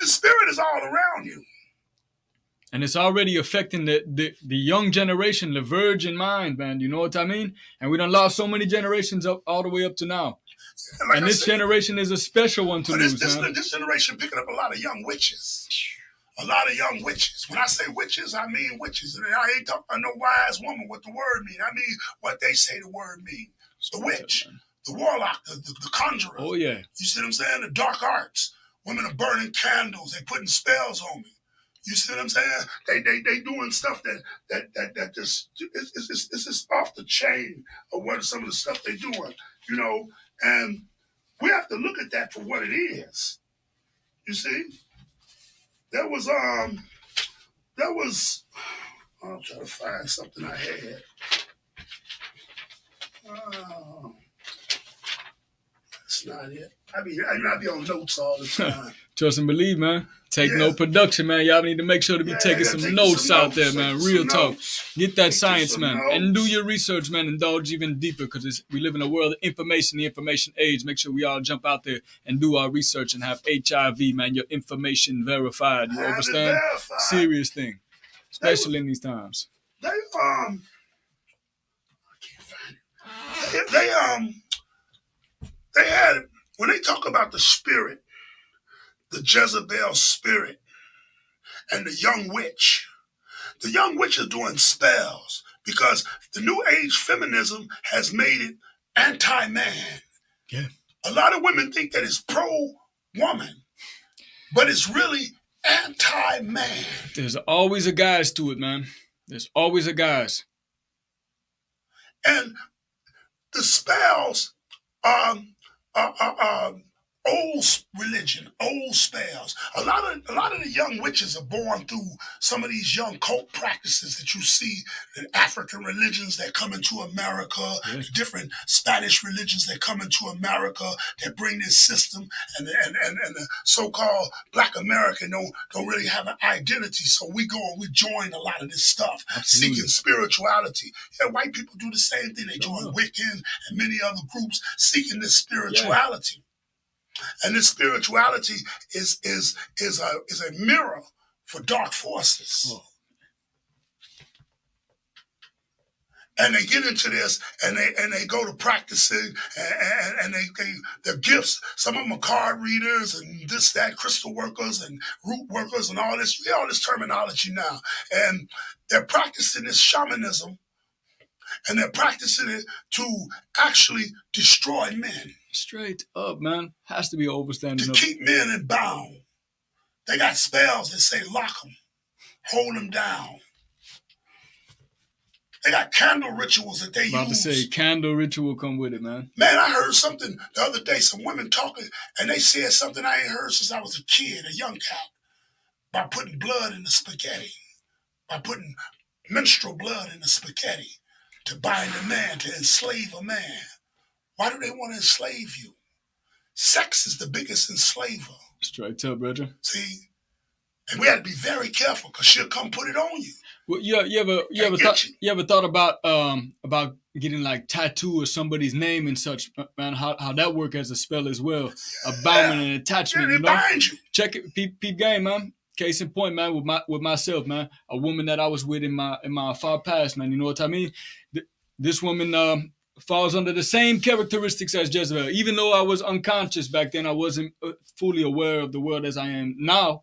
the spirit is all around you. And it's already affecting the young generation, the virgin mind, man. You know what I mean? And we done lost so many generations up all the way up to now. Like and this generation is a special one to lose, man. This generation picking up a lot of young witches. A lot of young witches. When I say witches, I mean witches. And I ain't talking about no wise woman what the word mean. I mean what they say the word mean. The witch, the warlock, the conjurer. Oh, yeah. You see what I'm saying? The dark arts. Women are burning candles. They putting spells on me. You see what I'm saying? They doing stuff that just it's just off the chain of what some of the stuff they doing. You know, and we have to look at that for what it is. You see? That was I'll try to find something I had. That's not it. I be on notes all the time. Trust and believe, man. Take no production, man. Y'all need to make sure to be taking some notes out there, man. Real talk. Get that science, man. And do your research, man. Indulge even deeper because we live in a world of information, the information age. Make sure we all jump out there and do our research and have HIV, man. Your information verified. You understand? Serious thing. Especially in these times. I can't find it. They had, when they talk about the spirit, the Jezebel spirit, and the young witch is doing spells because the new age feminism has made it anti-man. Yeah. A lot of women think that it's pro-woman, but it's really anti-man. There's always a guise to it, man. There's always a guise. And the spells old religion, old spells. A lot of the young witches are born through some of these young cult practices that you see in African religions that come into America, the different Spanish religions that come into America that bring this system, and the so-called Black American don't really have an identity. So we go and we join a lot of this stuff, seeking spirituality. Yeah, white people do the same thing. They join Wiccan and many other groups seeking this spirituality. And this spirituality is a mirror for dark forces. Oh. And they get into this, and they go to practicing, and their gifts. Some of them are card readers and this, that, crystal workers and root workers and all this. You hear all this terminology now, and they're practicing this shamanism, and they're practicing it to actually destroy men. Straight up, man. Has to be overstanding. To keep men in bound. They got spells that say lock them, hold them down. They got candle rituals that they use. About to say, candle ritual come with it, man. Man, I heard something the other day, some women talking, and they said something I ain't heard since I was a kid, a young cat, by putting blood in the spaghetti, by putting menstrual blood in the spaghetti to bind a man, to enslave a man. Why do they want to enslave you? Sex is the biggest enslaver. Straight up, brother. See? And we had to be very careful because she'll come put it on you. Well, you ever thought about getting like tattoo of somebody's name and such, man? How that work as a spell as well? A bound and attachment, you know? Bind you. Check it, peep game, man. Case in point, man, with myself, man. A woman that I was with in my far past, man. You know what I mean? This woman falls under the same characteristics as Jezebel. Even though I was unconscious back then, I wasn't fully aware of the world as I am now,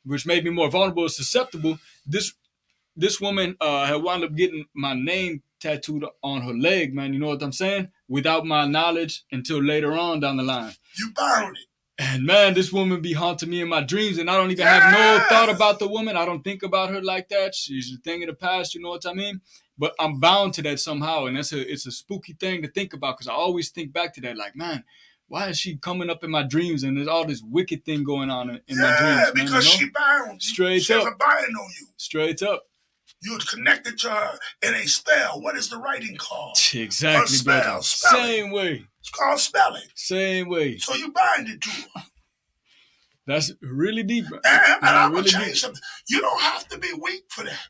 which made me more vulnerable and susceptible. This woman had wound up getting my name tattooed on her leg, man. You know what I'm saying? Without my knowledge until later on down the line. You bound it. And man, this woman be haunting me in my dreams, and I don't even have no thought about the woman. I don't think about her like that. She's a thing of the past, you know what I mean? But I'm bound to that somehow, and it's a spooky thing to think about because I always think back to that, like, man, why is she coming up in my dreams and there's all this wicked thing going on in my dreams? Yeah, because she bound. Straight she up. She has a bind on you. Straight up. You're connected to her in a spell. What is the writing called? Exactly, spell. Same way. It's called spelling. Same way. So you bind it to her. That's really deep. And I'm going to change something. You don't have to be weak for that.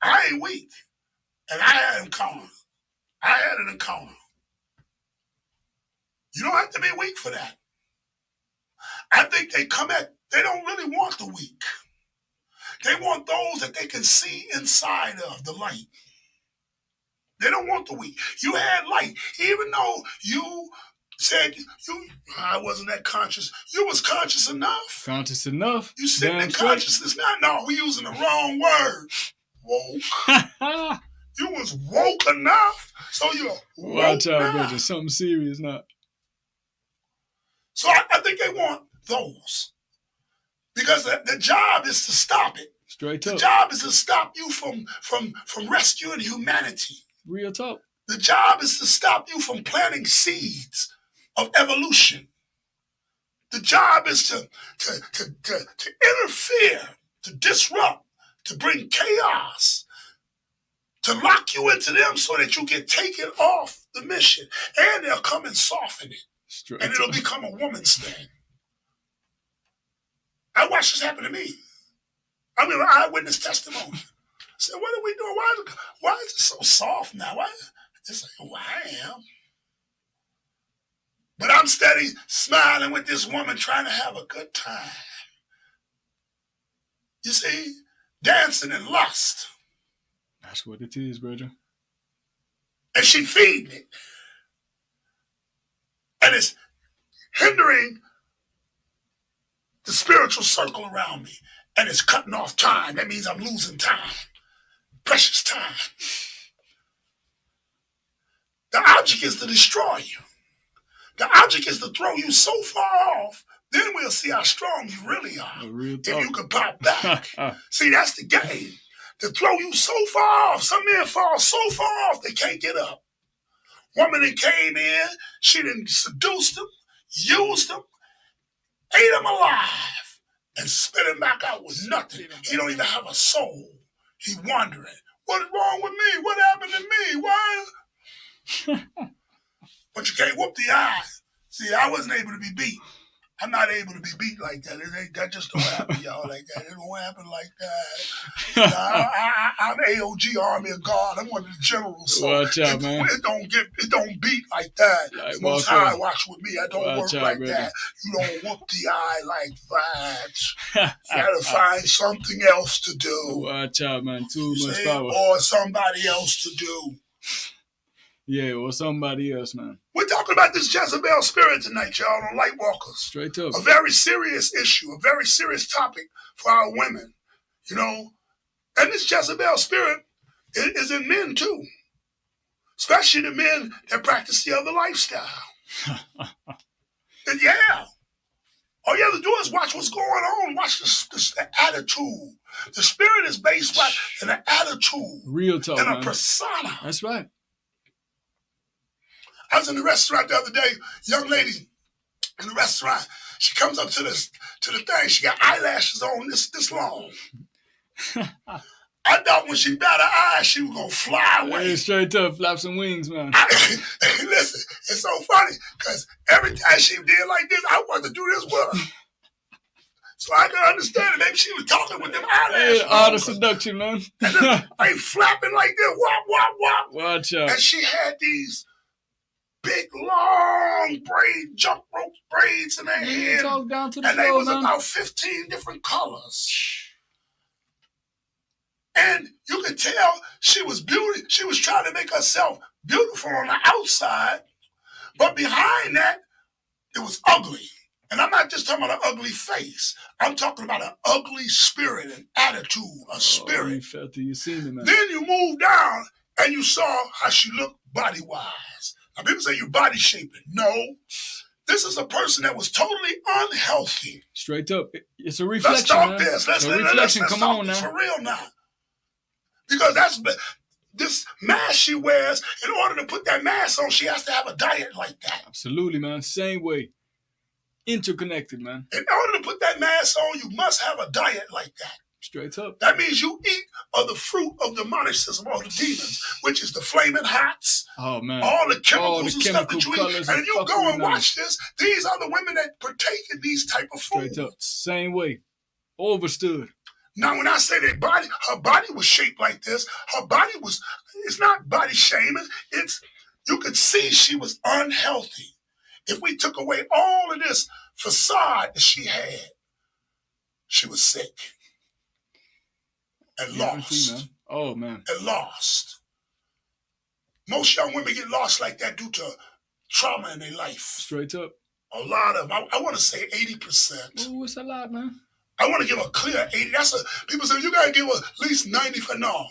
I ain't weak. And I had an encounter. You don't have to be weak for that. I think they don't really want the weak. They want those that they can see inside of, the light. They don't want the weak. You had light. Even though you said I wasn't that conscious. You was conscious enough. Conscious enough. You sitting in consciousness now. No, we using the wrong word. Woke. You was woke enough. So you're woke. Watch out, brother. Something serious now. So I think they want those. Because the job is to stop it. Straight up. The job is to stop you from rescuing humanity. Real talk. The job is to stop you from planting seeds of evolution. The job is to interfere, to disrupt, to bring chaos, to lock you into them so that you get taken off the mission. And they'll come and soften it. Straight and it'll become a woman's thing. I watched this happen to me. I mean, eyewitness testimony. I said, what are we doing? Why is it so soft now? Why? It's like, well, I am. But I'm steady smiling with this woman trying to have a good time. You see? Dancing in lust. That's what it is, brother. And she feeding it. And it's hindering the spiritual circle around me. And it's cutting off time. That means I'm losing time. Precious time. The object is to destroy you. The object is to throw you so far off, then we'll see how strong you really are. If you can pop back. See, that's the game. To throw you so far off. Some men fall so far off they can't get up. Woman that came in, she done seduced him, used him, ate him alive, and spit him back out with nothing. He don't even have a soul. He wondering, what's wrong with me? What happened to me? Why? But you can't whoop the eye. See, I wasn't able to be beat. I'm not able to be beat like that. That just don't happen, y'all, like that. It don't happen like that. I'm AOG, Army of God. I'm one of the generals. So Watch out, man. It don't beat like that. Lightwalker. Most High watch with me. I don't Watch work out, like brother. that. You don't whoop the eye like that. You gotta find something else to do. Watch out, man. Too much power. Or somebody else to do. Yeah, or somebody else, man. We're talking about this Jezebel spirit tonight, y'all, on Lightwalkers. Straight up. A very serious issue, a very serious topic for our women, you know. And this Jezebel spirit is in men, too. Especially the men that practice the other lifestyle. And yeah. All you have to do is watch what's going on. Watch the attitude. The spirit is based in an attitude. Real talk, and a man. persona. That's right. I was in the restaurant the other day, young lady in the restaurant. She comes up to the thing. She got eyelashes on this long. I thought when she bat her eyes, she was gonna fly away. Hey, straight up, flap some wings, man. Listen, it's so funny because every time she did like this, I wanted to do this with her. So I could understand it. Maybe she was talking with them eyelashes. Hey, art of seduction, man. And then they flapping like this, wop, wop, wop. Watch out. And she had these big, long jump rope braids in her head. Talk down to the and floor, they was man. about 15 different colors. And you could tell she was She was trying to make herself beautiful on the outside, but behind that, it was ugly. And I'm not just talking about an ugly face. I'm talking about an ugly spirit, an attitude, a spirit. You felt it. You seen it, man. Then you moved down and you saw how she looked body-wise. Now, people say you're body shaping. No. This is a person that was totally unhealthy. Straight up. It's a reflection, Let's talk man. this. Let's Come talk on this now. for real now. Because that's this mask she wears, in order to put that mask on, she has to have a diet like that. Absolutely, man. Same way. Interconnected, man. In order to put that mask on, you must have a diet like that. Straight up. That means you eat of the fruit of the demonicism, or the demons, which is the flaming hots. Oh, man. All the chemicals and stuff chemical that you colors eat. And if you go and man. watch this, these are the women that partake in these type of foods. Straight up. Same way. Overstood. Now, when I say her body was shaped like this, it's not body shaming. You could see she was unhealthy. If we took away all of this facade that she had, she was sick and lost. Man. Oh, man. And lost. Most young women get lost like that due to trauma in their life. Straight up. A lot of, I want to say 80%. Oh, it's a lot, man. I want to give a clear 80. People say, you got to give at least 90 for no.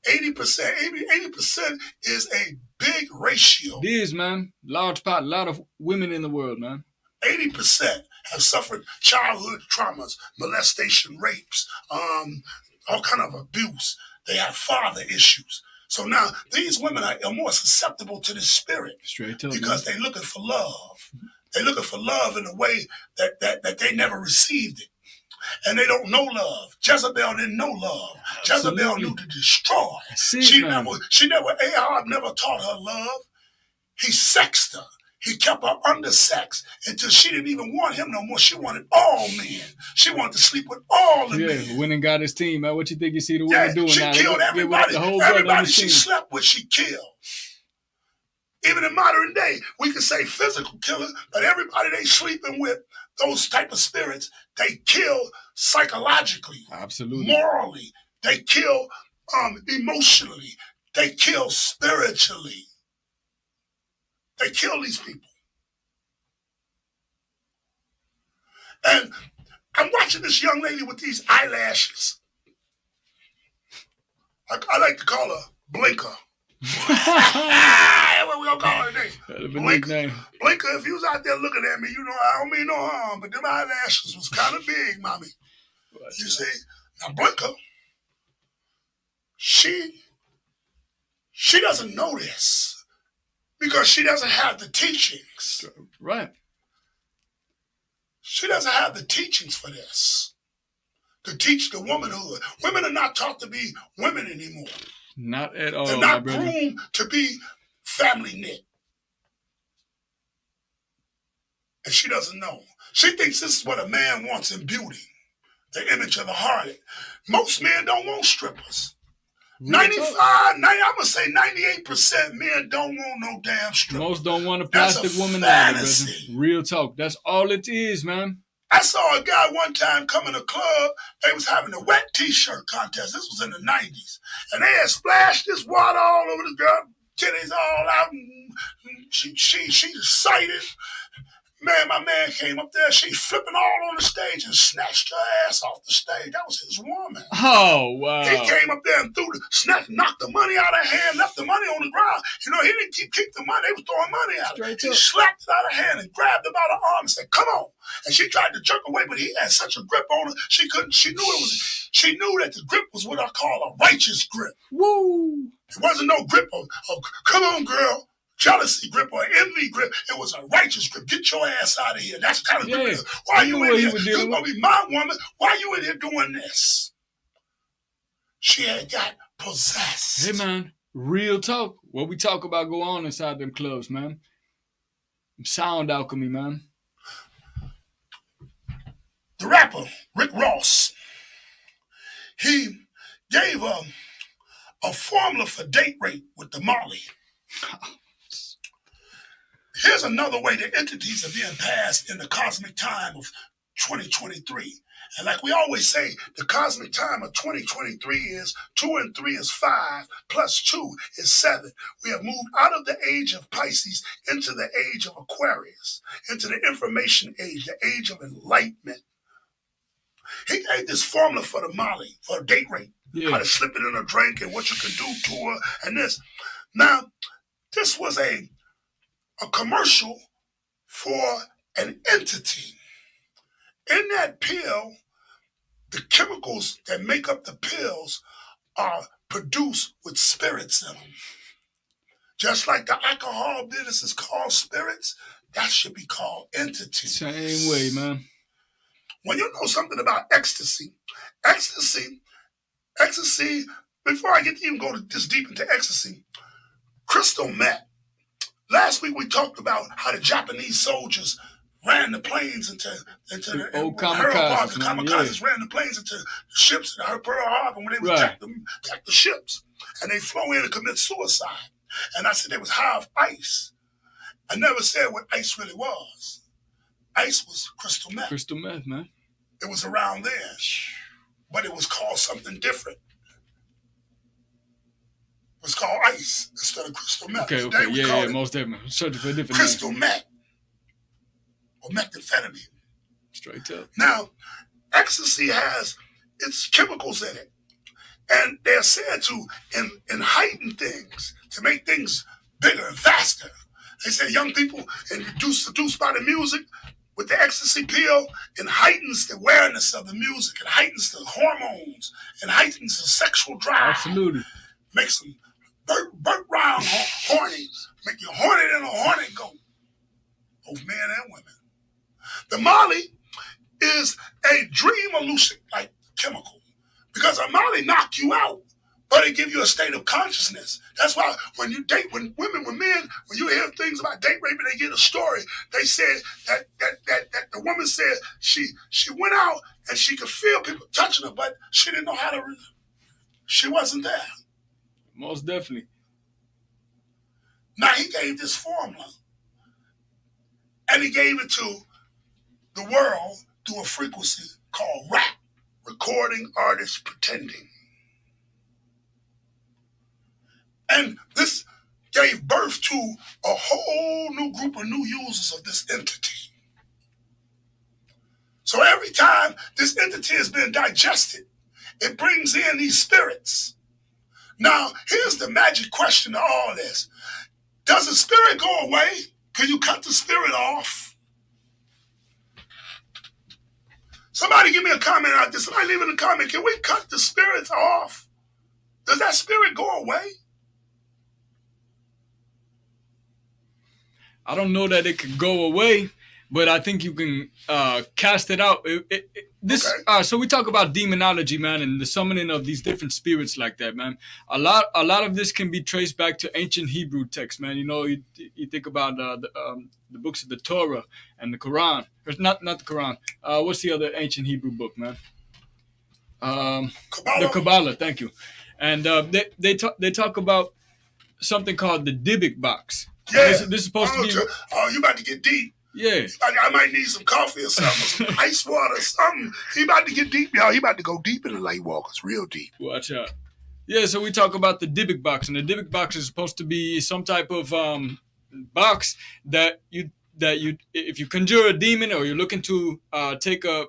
80%. 80% is a big ratio. It is, man. Large part, a lot of women in the world, man. 80% have suffered childhood traumas, molestation, rapes, all kind of abuse. They have father issues. So now these women are more susceptible to this spirit. Straight up, because they're looking for love. They're looking for love in a way that they never received it. And they don't know love. Jezebel didn't know love. Absolutely. Jezebel knew to destroy. Ahab never taught her love. He sexed her. He kept her under sex until she didn't even want him no more. She wanted all men. She wanted to sleep with all the men. Yeah, went and got his team, man. What you think you see the women doing she now? She killed everybody. Everybody she slept with, she killed. Even in modern day, we can say physical killer, but everybody they sleeping with, those type of spirits, they kill psychologically. Absolutely. Morally. They kill emotionally. They kill spiritually. They kill these people. And I'm watching this young lady with these eyelashes. I like to call her Blinker. What we gonna call her name? Blinker. Blinker, if you was out there looking at me, you know I don't mean no harm, but them eyelashes was kind of big, mommy. You see? Now Blinker, she doesn't know this. because she doesn't have the teachings. Right. She doesn't have the teachings for this. To teach the womanhood. Women are not taught to be women anymore. Not at all. They're not groomed to be family knit. And she doesn't know. She thinks this is what a man wants in beauty. The image of the harlot. Most men don't want strippers. 95, I'm going to say 98% men don't want no damn stripper. Most don't want a plastic woman either, brother. Real talk. That's all it is, man. I saw a guy one time come in a club. They was having a wet t-shirt contest. This was in the 90s. And they had splashed this water all over the girl. Titties all out. And she excited. Man, my man came up there. She flipping all on the stage and snatched her ass off the stage. That was his woman. Oh, wow. He came up there and knocked the money out of her hand, left the money on the ground. You know, he didn't keep the money. They was throwing money at her. He slapped it out of her hand and grabbed her by the arm and said, "Come on." And she tried to jerk away, but he had such a grip on her. She knew that the grip was what I call a righteous grip. Woo! It wasn't no grip of "come on, girl." Jealousy grip or envy grip. It was a righteous grip. Get your ass out of here. That's the kind of grip it is. Why are you in here? You're going to be my woman. Why are you in here doing this? She had got possessed. Hey, man. Real talk. What we talk about go on inside them clubs, man. Sound alchemy, man. The rapper, Rick Ross, he gave a formula for date rape with the Molly. Here's another way the entities are being passed in the cosmic time of 2023. And like we always say, the cosmic time of 2023 is 2 and 3 is 5, plus 2 is 7. We have moved out of the age of Pisces into the age of Aquarius, into the information age, the age of enlightenment. He gave this formula for the Molly, for a date rape, how to slip it in a drink and what you can do to her and this. Now, this was a commercial for an entity. In that pill, the chemicals that make up the pills are produced with spirits in them. Just like the alcohol business is called spirits, that should be called entities. Same way, man. When you know something about ecstasy, before I get to even go this deep into ecstasy, crystal meth. Last week we talked about how the Japanese soldiers ran the planes into the old kamikazes. kamikazes, The kamikazes ran the planes into the ships in Pearl Harbor when they would attack the ships. And they flew in and commit suicide. And I said they was high of ice. I never said what ice really was. Ice was crystal meth. Crystal meth, man. It was around there. But it was called something different. It was called ice instead of crystal meth. Okay, yeah, most definitely. Searching for a different crystal name. meth. Or methamphetamine. Straight up. Now, ecstasy has its chemicals in it. And they're said to heighten things, to make things bigger and faster. They say young people, seduced by the music, with the ecstasy pill, it heightens the awareness of the music, it heightens the hormones, it heightens the sexual drive. Absolutely. Makes them burp round horny, make you horny than a hornet goat. Both men and women. The Molly is a dream illusion like chemical. Because a Molly knock you out, but it give you a state of consciousness. That's why when you date, when women, when men, when you hear things about date rape and they get a story, they said that the woman said she went out and she could feel people touching her, but she didn't know how to, she wasn't there. Most definitely. Now he gave this formula and he gave it to the world through a frequency called rap. Recording artists pretending. And this gave birth to a whole new group of new users of this entity. So every time this entity has been digested, it brings in these spirits. Now, here's the magic question to all this. Does the spirit go away? Can you cut the spirit off? Somebody give me a comment out there. Somebody leave in a comment. Can we cut the spirits off? Does that spirit go away? I don't know that it could go away, but I think you can cast it out. So we talk about demonology, man, and the summoning of these different spirits like that, man. A lot of this can be traced back to ancient Hebrew texts, man. You know, you think about the books of the Torah and the Quran. Or not the Quran. What's the other ancient Hebrew book, man? The Kabbalah. Thank you. And they talk about something called the Dybbuk box. Yeah. This is supposed to be. You about to get deep. Yeah. I might need some coffee or something, some ice water or something. He about to get deep, y'all. He about to go deep in the Lightwalkers, real deep. Watch out. Yeah, so we talk about the Dybbuk box, and the Dybbuk box is supposed to be some type of box that you if you conjure a demon or you're looking to take a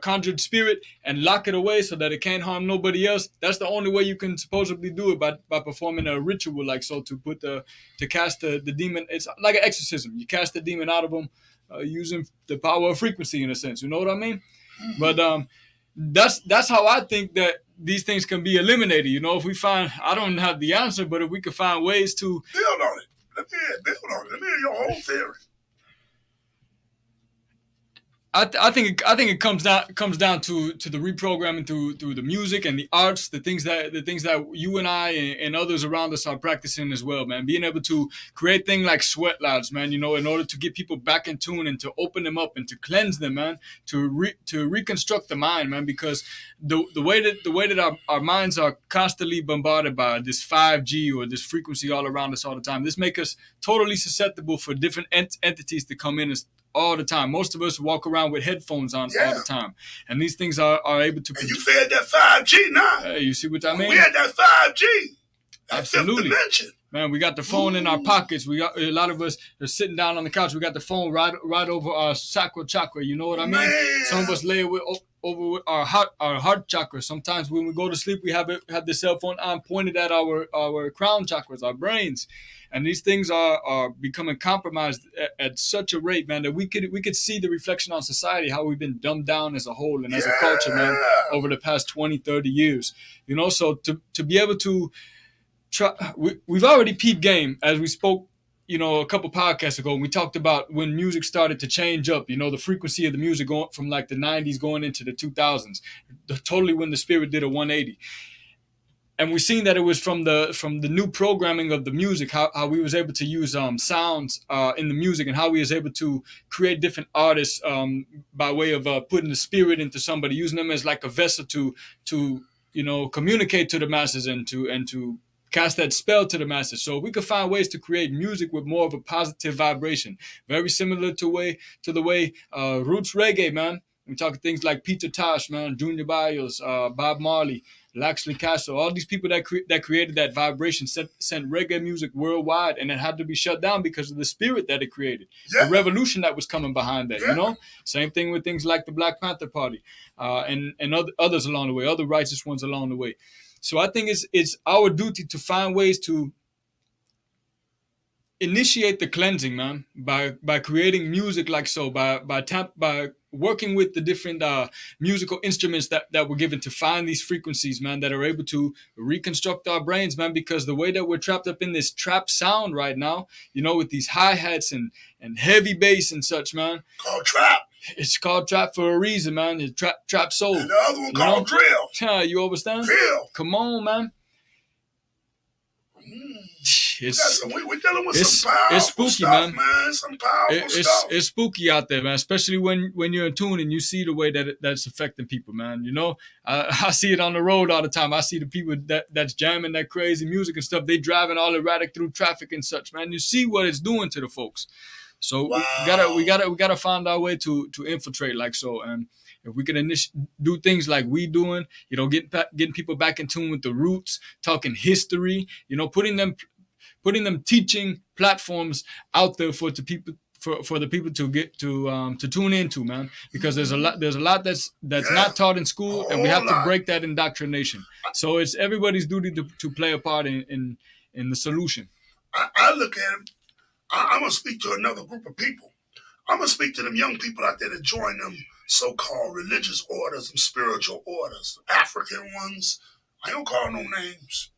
conjured spirit and lock it away so that it can't harm nobody else. That's the only way you can supposedly do it, by performing a ritual like so to cast the demon. It's like an exorcism. You cast the demon out of them using the power of frequency in a sense. You know what I mean? But that's how I think that these things can be eliminated. You know, if we find, I don't have the answer, but if we can find ways to build on it. Let me hear your whole theory. I think it comes down to the reprogramming through the music and the arts, the things that you and I and others around us are practicing as well, man. Being able to create things like sweat lodges, man, you know, in order to get people back in tune and to open them up and to cleanse them, man, to reconstruct the mind, man, because the way that our minds are constantly bombarded by this 5G or this frequency all around us all the time, this makes us totally susceptible for different entities to come in all the time. Most of us walk around with headphones on all the time, and these things are able to. And you fed that 5G now. Hey, you see what I mean? We had that 5G. Absolutely, man. We got the phone in our pockets. We got a lot of us are sitting down on the couch. We got the phone right over our sacral chakra. You know what I mean? Man. Some of us lay over with our heart chakra. Sometimes when we go to sleep, we have the cell phone on pointed at our crown chakras, our brains. And these things are becoming compromised at such a rate, man, that we could see the reflection on society, how we've been dumbed down as a whole and as a culture, man, over the past 20, 30 years. You know, so to be able to try, we've already peeped game, as we spoke, you know, a couple podcasts ago. We talked about when music started to change up, you know, the frequency of the music going from like the 90s going into the 2000s, totally when the spirit did a 180. And we've seen that it was from the new programming of the music, how we was able to use sounds in the music, and how we was able to create different artists by way of putting the spirit into somebody, using them as like a vessel to you know, communicate to the masses and to cast that spell to the masses. So we could find ways to create music with more of a positive vibration, very similar to the way roots reggae, man. We talk things like Peter Tosh, man, Junior Biles, Bob Marley, Laxley Castle, all these people that created that vibration sent reggae music worldwide, and it had to be shut down because of the spirit that it created, the revolution that was coming behind that. You know, same thing with things like the Black Panther Party, and others along the way, other righteous ones along the way. So I think it's our duty to find ways to initiate the cleansing, man, by creating music like so, by working with the different musical instruments that were given to find these frequencies, man, that are able to reconstruct our brains, man, because the way that we're trapped up in this trap sound right now, you know, with these hi-hats and heavy bass and such, man. Called trap. It's called trap for a reason, man. It's trap soul. And the other one called drill. You understand? Drill. Come on, man. We're dealing with some powerful spooky stuff, man. Some powerful stuff. It's spooky out there, man. Especially when you're in tune and you see the way that's affecting people, man. You know, I see it on the road all the time. I see the people that's jamming that crazy music and stuff. They driving all erratic through traffic and such, man. You see what it's doing to the folks. So we gotta find our way to infiltrate like so. And if we can do things like we doing, you know, getting people back in tune with the roots, talking history, you know, putting them teaching platforms out there for the people to get to tune into, man, because there's a lot that's not taught in school, and we have to break that indoctrination. So it's everybody's duty to play a part in the solution. I look at it. I'm gonna speak to another group of people. I'm gonna speak to them young people out there that join them so-called religious orders and spiritual orders, African ones. I don't call no names.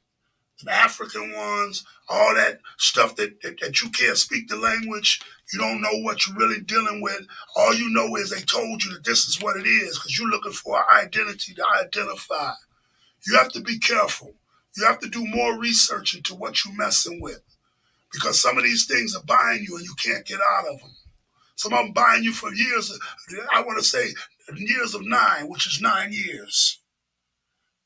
the African ones, all that stuff that you can't speak the language, you don't know what you're really dealing with. All you know is they told you that this is what it is because you're looking for an identity to identify. You have to be careful. You have to do more research into what you're messing with because some of these things are buying you and you can't get out of them. Some of them buying you for years, I want to say years of 9, which is 9 years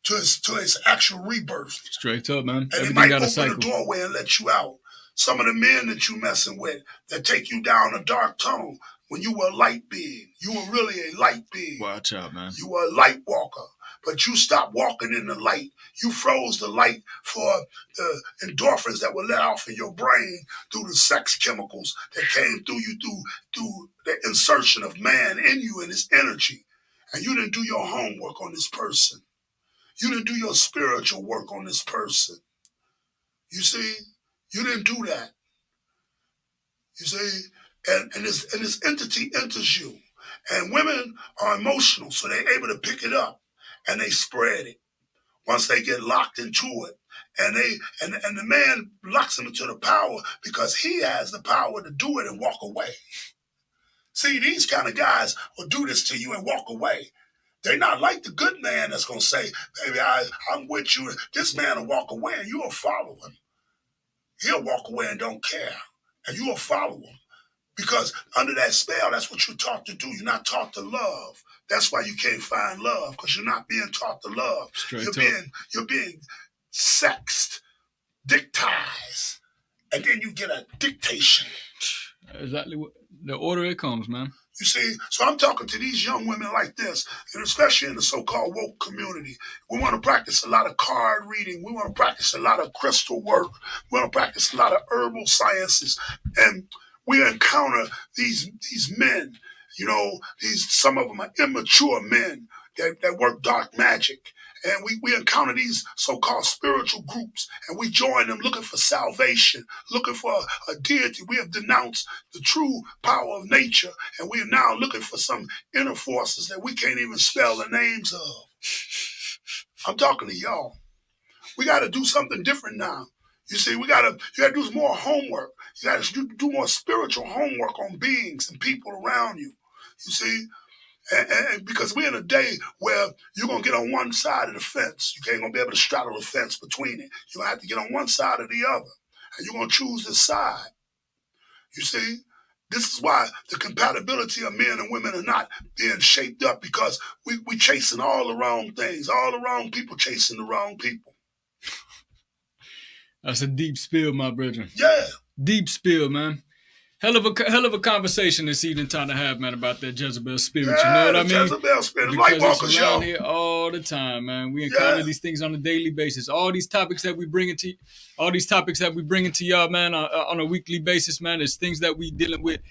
to its actual rebirth. Straight up, man. And Everything they might got a open cycle. the doorway and let you out. Some of the men that you messing with that take you down a dark tunnel when you were a light being. You were really a light being. Watch out, man. You were a light walker. But you stopped walking in the light. You froze the light for the endorphins that were let off in your brain through the sex chemicals that came through you through the insertion of man in you and his energy. And you didn't do your homework on this person. You didn't do your spiritual work on this person. You see, you didn't do that. You see, and this entity enters you. And women are emotional, so they're able to pick it up and they spread it. Once they get locked into it, and the man locks them into the power because he has the power to do it and walk away. See, these kind of guys will do this to you and walk away. They're not like the good man that's going to say, baby, I'm with you. This man will walk away and you will follow him. He'll walk away and don't care. And you will follow him. Because under that spell, that's what you're taught to do. You're not taught to love. That's why you can't find love, because you're not being taught to love. You're being sexed, dictized, and then you get a dictation. Exactly what the order it comes, man. You see, so I'm talking to these young women like this, and especially in the so-called woke community. We want to practice a lot of card reading. We want to practice a lot of crystal work. We want to practice a lot of herbal sciences. And we encounter these men, some of them are immature men that work dark magic. And we encounter these so-called spiritual groups, and we join them looking for salvation, looking for a deity. We have denounced the true power of nature, and we are now looking for some inner forces that we can't even spell the names of. I'm talking to y'all. We got to do something different now. You see, you got to do more homework. You got to do more spiritual homework on beings and people around you. You see, and because we're in a day where you're going to get on one side of the fence. You ain't going to be able to straddle the fence between it. You're going to have to get on one side or the other. And you're going to choose this side. You see, this is why the compatibility of men and women are not being shaped up, because we chasing all the wrong things. All the wrong people chasing the wrong people. That's a deep spill, my brethren. Yeah. Deep spill, man. Hell of a conversation this evening time to have, man, about that Jezebel spirit. Yeah, you know what I mean? Jezebel spirit. Because Lightwalkers, it's around here all the time, man. We encounter these things on a daily basis. All these topics that we bring into y'all, man, on a weekly basis, man, is things that we dealing with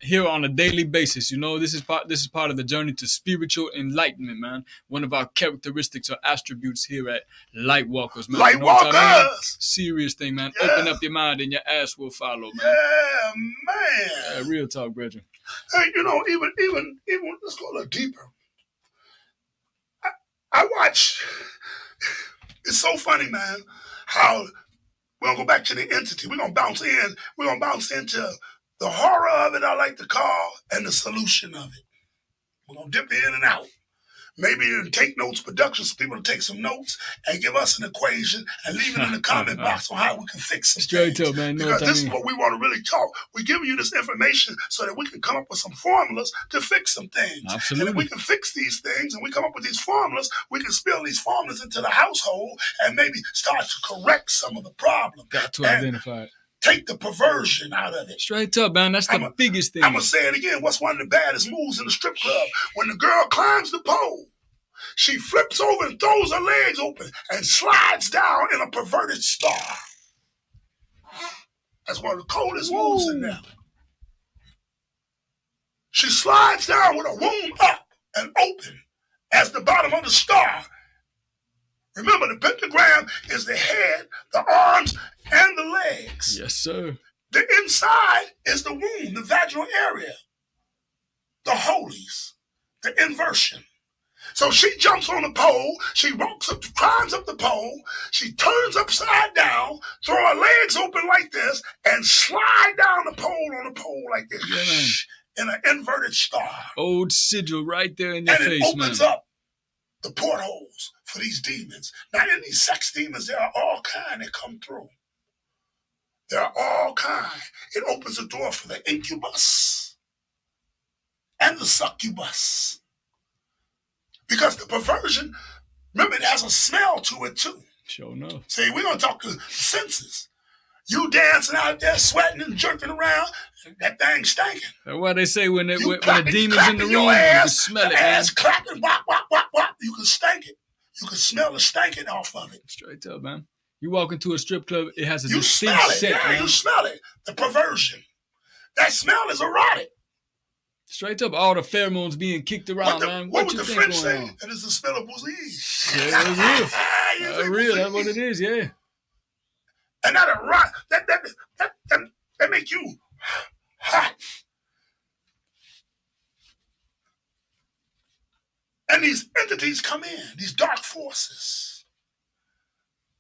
here on a daily basis. You know, this is part of the journey to spiritual enlightenment, man. One of our characteristics or attributes here at Lightwalkers, man. Lightwalkers! You know what I mean? Serious thing, man. Yeah. Open up your mind and your ass will follow, man. Yeah, man. Yeah, real talk, brethren. Hey, even let's go a little deeper. I watch. It's so funny, man, how we're going to go back to the entity. We're going to bounce into the horror of it, I like to call, and the solution of it. We're going to dip in and out. Maybe in Take Notes Productions, people to take some notes and give us an equation and leave it in the comment box on how we can fix some Straight things. Up, man. Because this is what we want to really talk. We're giving you this information so that we can come up with some formulas to fix some things. Absolutely. And if we can fix these things and we come up with these formulas, we can spill these formulas into the household and maybe start to correct some of the problems. Got to identify it. Take the perversion out of it. Straight up, man. That's the biggest thing. I'm going to say it again. What's one of the baddest moves in the strip club? When the girl climbs the pole, she flips over and throws her legs open and slides down in a perverted star. That's one of the coldest moves in there. She slides down with her womb up and open as the bottom of the star. Remember, the pentagram is the head, the arms, and the legs. Yes, sir. The inside is the womb, the vaginal area, the holies, the inversion. So she jumps on the pole, she walks up, climbs up the pole, she turns upside down, throw her legs open like this, and slide down the pole on the pole like this. Yeah, man. In an inverted star. Old sigil right there in your face, man. And it opens up the portholes for these demons. Now, in these sex demons, there are all kinds that come through. There are all kinds. It opens the door for the incubus and the succubus. Because the perversion, remember, it has a smell to it too. Sure enough. See, we're going to talk to the senses. You dancing out there, sweating and jerking around, that thing stinking. That's why they say when the demon's in the room, your ass, you can smell it, ass man. clapping, wop, wop, wop, wop. You can stink it. You can smell the stinking off of it. Straight up, man. You walk into a strip club, it has a you distinct smell it, scent, yeah, man. You smell it. The perversion. That smell is erotic. Straight up, all the pheromones being kicked around, man. What would you the think French going say? on? It is the smell of disease. Yeah, that's real. That's real. That's what it is, yeah. And that make you hot. And these entities come in, these dark forces.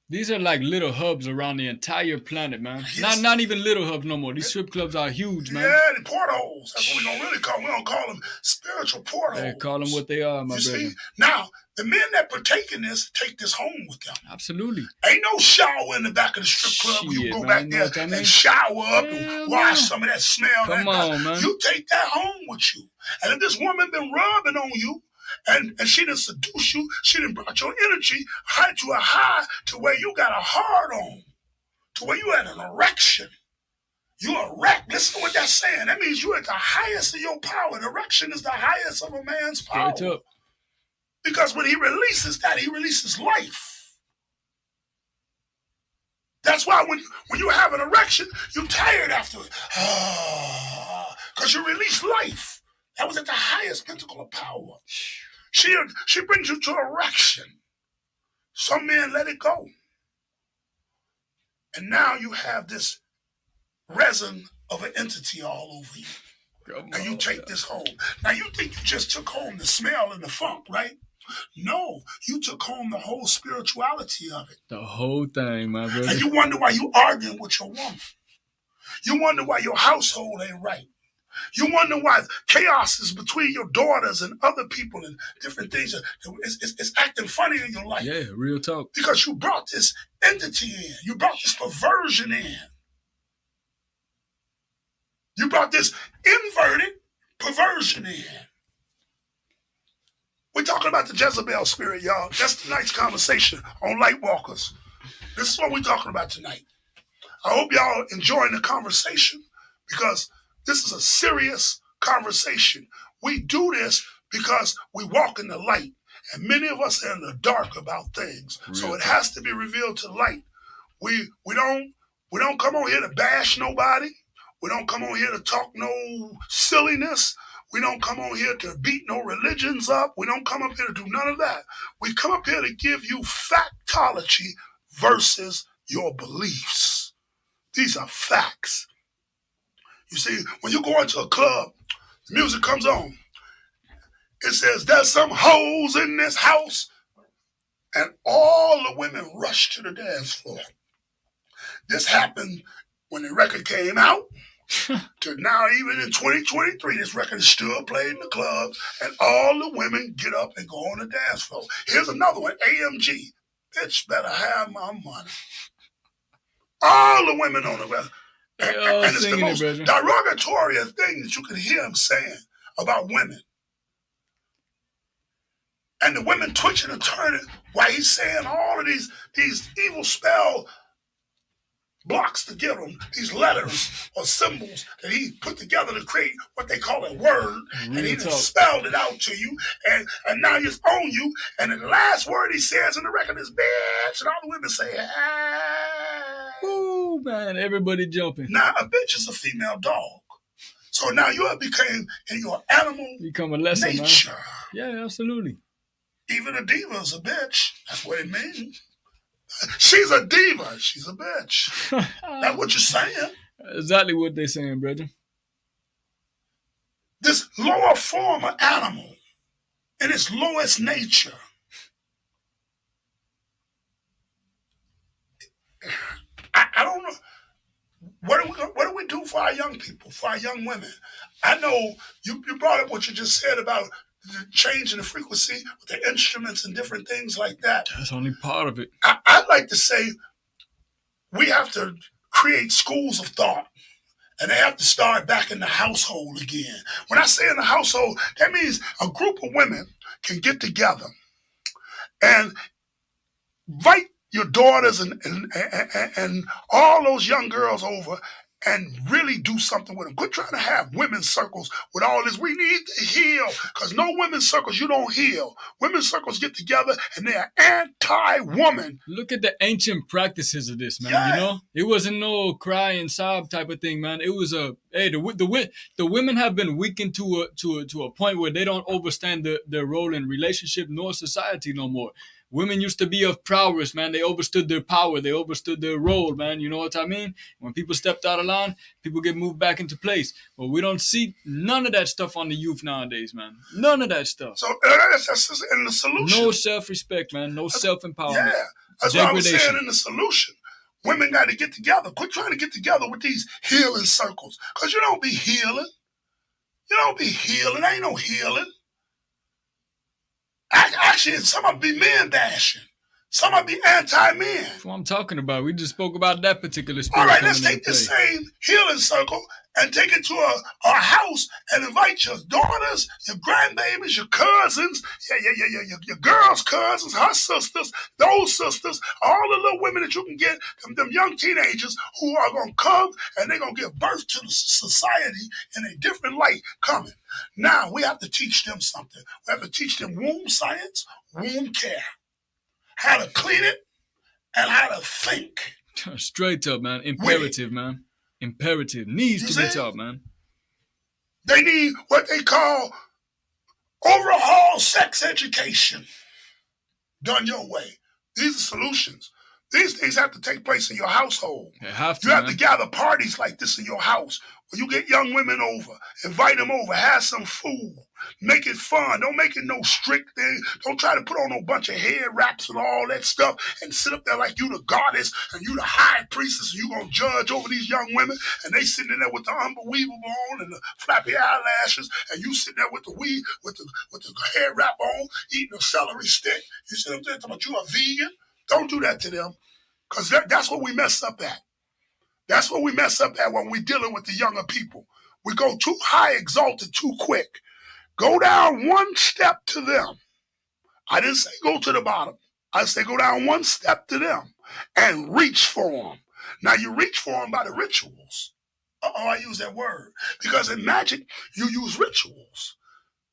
These are like little hubs around the entire planet, man. Yes. Not even little hubs no more. These strip clubs are huge, man. Yeah, the portholes. That's what we're going to really call them. We don't call them spiritual portholes. They call them what they are, my brother. See? Now, the men that partake in this take this home with them. Absolutely. Ain't no shower in the back of the strip club. You go back there and shower up and wash some of that smell. Come on, man. You take that home with you. And if this woman been rubbing on you, and she done seduce you, she done brought your energy high to a high to where you got a hard on, to where you had an erection. You erect. Listen to what that's saying. That means you're at the highest of your power. An erection is the highest of a man's power. Straight up. Because when he releases that, he releases life. That's why when you have an erection, you're tired after it. Because you release life. That was at the highest pinnacle of power. She brings you to erection. Some men let it go. And now you have this resin of an entity all over you. And you take this home. Now you think you just took home the smell and the funk, right? No, you took home the whole spirituality of it. The whole thing, my brother. And you wonder why you arguing with your woman. You wonder why your household ain't right. You wonder why chaos is between your daughters and other people and different things. It's acting funny in your life. Yeah, real talk. Because you brought this entity in. You brought this perversion in. You brought this inverted perversion in. We're talking about the Jezebel spirit, y'all. That's tonight's conversation on Lightwalkers. This is what we're talking about tonight. I hope y'all enjoying the conversation because this is a serious conversation. We do this because we walk in the light, and many of us are in the dark about things. So it has to be revealed to light. We don't come on here to bash nobody. We don't come on here to talk no silliness. We don't come on here to beat no religions up. We don't come up here to do none of that. We come up here to give you factology versus your beliefs. These are facts. You see, when you go into a club, the music comes on. It says, there's some hoes in this house. And all the women rush to the dance floor. This happened when the record came out. To now, even in 2023, this record is still played in the clubs, and all the women get up and go on the dance floor. Here's another one, AMG. Bitch better have my money. All the women on the record. And it's the most derogatory thing that you can hear him saying about women. And the women twitching and turning while he's saying all of these evil spell blocks to give them, these letters or symbols that he put together to create what they call a word. And he just spelled it out to you. And now it's on you. And the last word he says in the record is bitch. And all the women say, hey. Ooh, man, everybody jumping. Now, a bitch is a female dog. So now you have become in your animal become a lesson, nature. Man. Yeah, absolutely. Even a diva is a bitch. That's what it means. She's a diva. She's a bitch. That's what you're saying. Exactly what they're saying, brother. This lower form of animal in its lowest nature. I don't know. What do we do for our young people, for our young women? I know you brought up what you just said about the change in the frequency with the instruments and different things like that. That's only part of it. I'd like to say we have to create schools of thought. And they have to start back in the household again. When I say in the household, that means a group of women can get together and invite your daughters and all those young girls over and really do something with them. Quit trying to have women's circles with all this. We need to heal, because no women's circles, you don't heal. Women's circles get together and they are anti-woman. Look at the ancient practices of this, man. Yeah. You know, it wasn't no cry and sob type of thing, man. It was the women have been weakened to a point where they don't understand their role in relationship nor society no more. Women used to be of prowess, man. They understood their power. They understood their role, man. You know what I mean? When people stepped out of line, people get moved back into place. But we don't see none of that stuff on the youth nowadays, man. None of that stuff. So that's in the solution. No self-respect, man. No self-empowerment. Yeah, that's what I was saying in the solution. Women got to get together. Quit trying to get together with these healing circles, because you don't be healing. You don't be healing. Ain't no healing. Actually, some of them be men bashing. Some of them be anti-men. That's what I'm talking about. We just spoke about that particular spirit. All right, let's take the same healing circle and take it to a house and invite your daughters, your grandbabies, your cousins, your girls' cousins, her sisters, those sisters, all the little women that you can get, them young teenagers who are going to come and they're going to give birth to the society in a different light coming. Now, we have to teach them something. We have to teach them womb science, womb care, how to clean it, and how to think. Straight up, man. Imperative, man. Imperative. Needs to be taught, man. They need what they call overhaul sex education done your way. These are solutions. These things have to take place in your household. You have to gather parties like this in your house where you get young women over, invite them over, have some food, make it fun. Don't make it no strict thing. Don't try to put on no bunch of head wraps and all that stuff and sit up there like you the goddess and you the high priestess and you gonna judge over these young women and they sitting in there with the unbelievable on and the flappy eyelashes and you sitting there with the weed with the head wrap on, eating a celery stick. You sit up there talking about you a vegan. Don't do that to them, because that's what we mess up at. That's what we mess up at when we're dealing with the younger people. We go too high exalted too quick. Go down one step to them. I didn't say go to the bottom. I say go down one step to them and reach for them. Now you reach for them by the rituals. I use that word. Because in magic, you use rituals.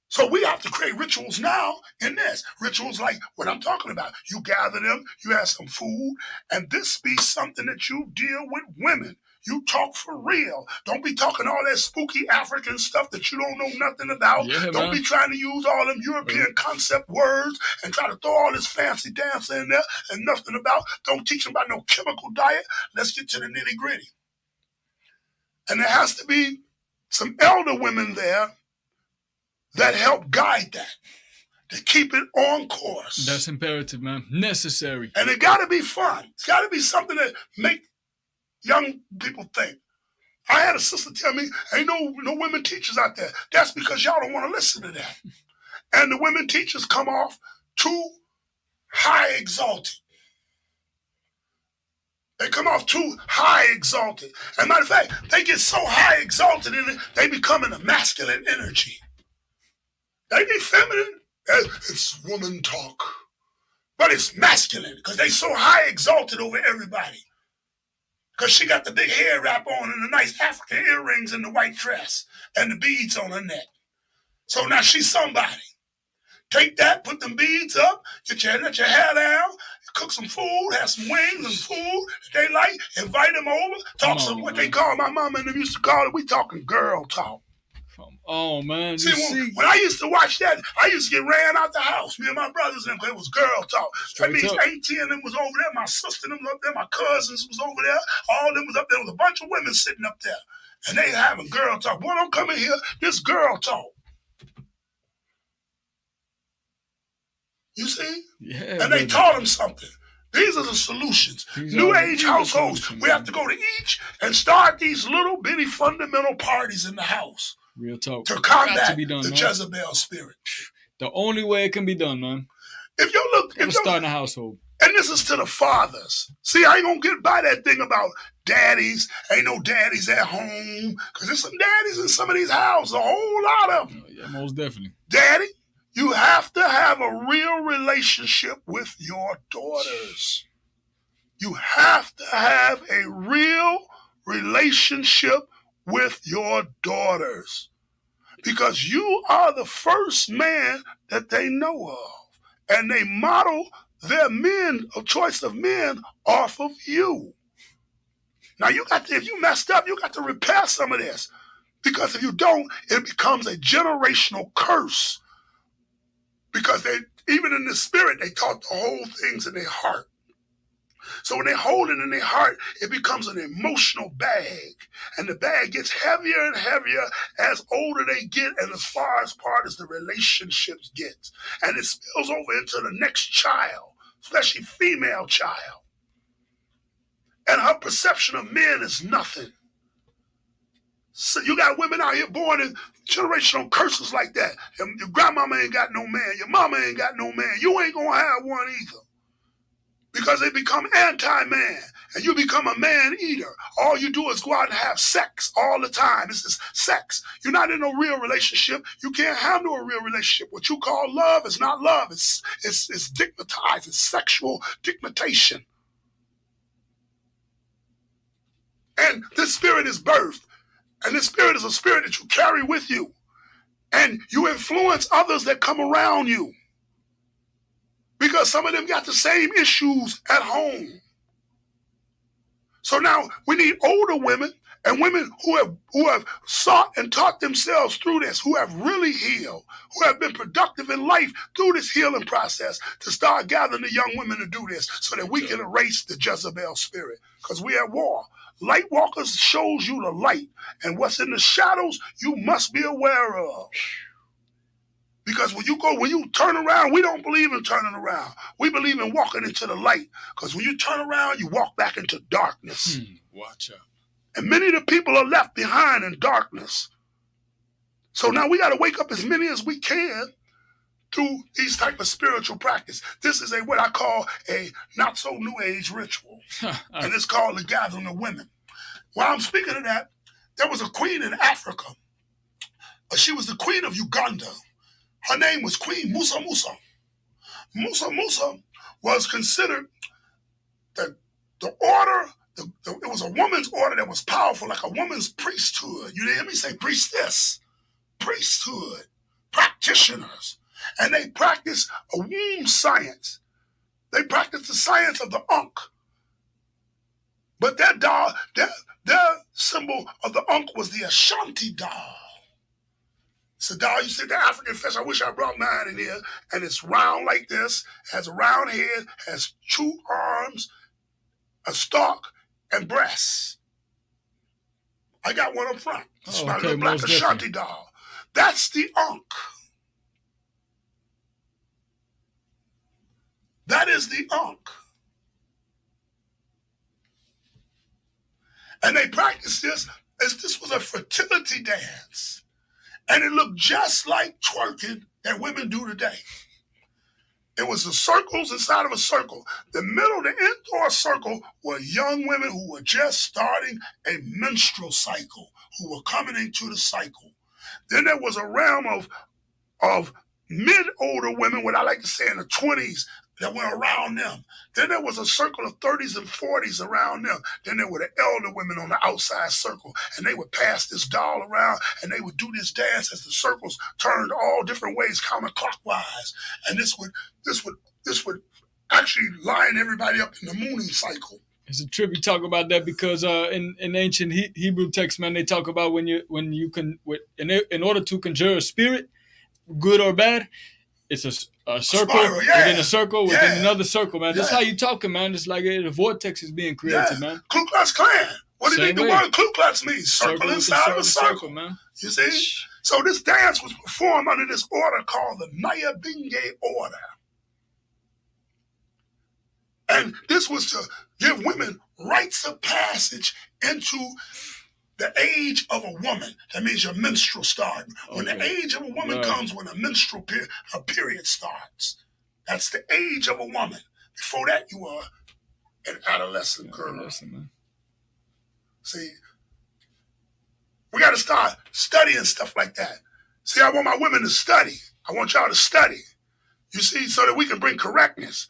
So we have to create rituals now in this. Rituals like what I'm talking about. You gather them, you have some food, and this be something that you deal with women. You talk for real. Don't be talking all that spooky African stuff that you don't know nothing about. Yeah, don't be trying to use all them European concept words and try to throw all this fancy dance in there and nothing about. Don't teach them about no chemical diet. Let's get to the nitty gritty. And there has to be some elder women there that help guide that, to keep it on course. That's imperative, man. Necessary. And it got to be fun. It's got to be something that make young people think. I had a sister tell me, ain't no women teachers out there. That's because y'all don't want to listen to that. And the women teachers come off too high exalted. They come off too high exalted. And matter of fact, they get so high exalted in it, they become an masculine energy. They be feminine. It's woman talk. But it's masculine because they so high exalted over everybody. Because she got the big hair wrap on and the nice African earrings and the white dress and the beads on her neck. So now she's somebody. Take that, put them beads up, let your hair down, cook some food, have some wings and food that they like, invite them over, talk some what they call, my mama and them used to call it, we talking girl talk. Oh, man. See, when I used to watch that, I used to get ran out the house. Me and my brothers and them, because it was girl talk. That means 18 of them was over there. My sister them was up there. My cousins was over there. All of them was up there. There was a bunch of women sitting up there. And they having girl talk. Boy, don't come in here. This girl talk. You see? Yeah, And they brother. taught them something. These are the solutions. These New are age the households, solutions, we have man. to go to each and start these little bitty fundamental parties in the house Real talk. to Got to combat be done, the man. Jezebel spirit. The only way it can be done, man. If you look, Gotta start in a household. and this is to the fathers. See, I ain't gonna get by that thing about daddies. Ain't no daddies at home. Because there's some daddies in some of these houses, a whole lot of them. Yeah, most definitely. Daddy, you have to have a real relationship with your daughters. You have to have a real relationship with your daughters. Because you are the first man that they know of. And they model their men of choice of men off of you. Now you got to, if you messed up, you got to repair some of this. Because if you don't, it becomes a generational curse. Because they, even in the spirit, they taught the whole things in their heart. So when they hold it in their heart, it becomes an emotional bag. And the bag gets heavier and heavier as older they get and as far as the relationships get. And it spills over into the next child, especially female child. And her perception of men is nothing. So you got women out here born in generational curses like that. Your grandmama ain't got no man. Your mama ain't got no man. You ain't going to have one either. Because they become anti-man, and you become a man-eater. All you do is go out and have sex all the time. This is sex. You're not in a real relationship. You can't handle a real relationship. What you call love is not love. It's dignitized. It's sexual dignitation. And this spirit is birthed. And this spirit is a spirit that you carry with you. And you influence others that come around you. Because some of them got the same issues at home. So now we need older women and women who have sought and taught themselves through this, who have really healed, who have been productive in life through this healing process to start gathering the young women to do this so that we can erase the Jezebel spirit. Because we at war. Lightwalkers shows you the light. And what's in the shadows, you must be aware of. Because when you turn around, we don't believe in turning around. We believe in walking into the light. Because when you turn around, you walk back into darkness. Watch out. And many of the people are left behind in darkness. So now we got to wake up as many as we can through these type of spiritual practice. This is what I call a not so new age ritual. And it's called the gathering of women. While I'm speaking of that, there was a queen in Africa. She was the queen of Uganda. Her name was Queen Musa Musa. Musa Musa was considered the order, it was a woman's order that was powerful, like a woman's priesthood. You hear me say priestess? Priesthood, practitioners. And they practiced a womb science. They practiced the science of the Ankh. But their symbol of the Ankh was the Ashanti doll. It's a doll, you see the African fish. I wish I brought mine in here. And it's round like this, has a round head, has 2 arms, a stalk, and breasts. I got one up front. It's my little black Ashanti doll. That's the Ankh. That is the Ankh. And they practiced this as this was a fertility dance. And it looked just like twerking that women do today. It was the circles inside of a circle. The indoor circle were young women who were just starting a menstrual cycle, who were coming into the cycle. Then there was a realm of mid-older women, what I like to say in the 20s, that went around them. Then there was a circle of 30s and 40s around them. Then there were the elder women on the outside circle, and they would pass this doll around, and they would do this dance as the circles turned all different ways counterclockwise. And this would actually line everybody up in the mooning cycle. It's a trip you talk about that because in ancient Hebrew text, man, they talk about when you can in order to conjure a spirit, good or bad, it's a circle spiral, yeah. within a circle within another circle, man. That's how you talking, man. It's like a vortex is being created, man. Ku Klux Klan. What do you think the word Ku Klux means? Circle inside of a circle, man. You see? So this dance was performed under this order called the Nyabinge order. And this was to give women rites of passage into the age of a woman. That means your menstrual starting. When the age of a woman comes, when a menstrual period starts, that's the age of a woman. Before that, you are an adolescent girl. See, we got to start studying stuff like that. See, I want my women to study. I want y'all to study. You see, so that we can bring correctness.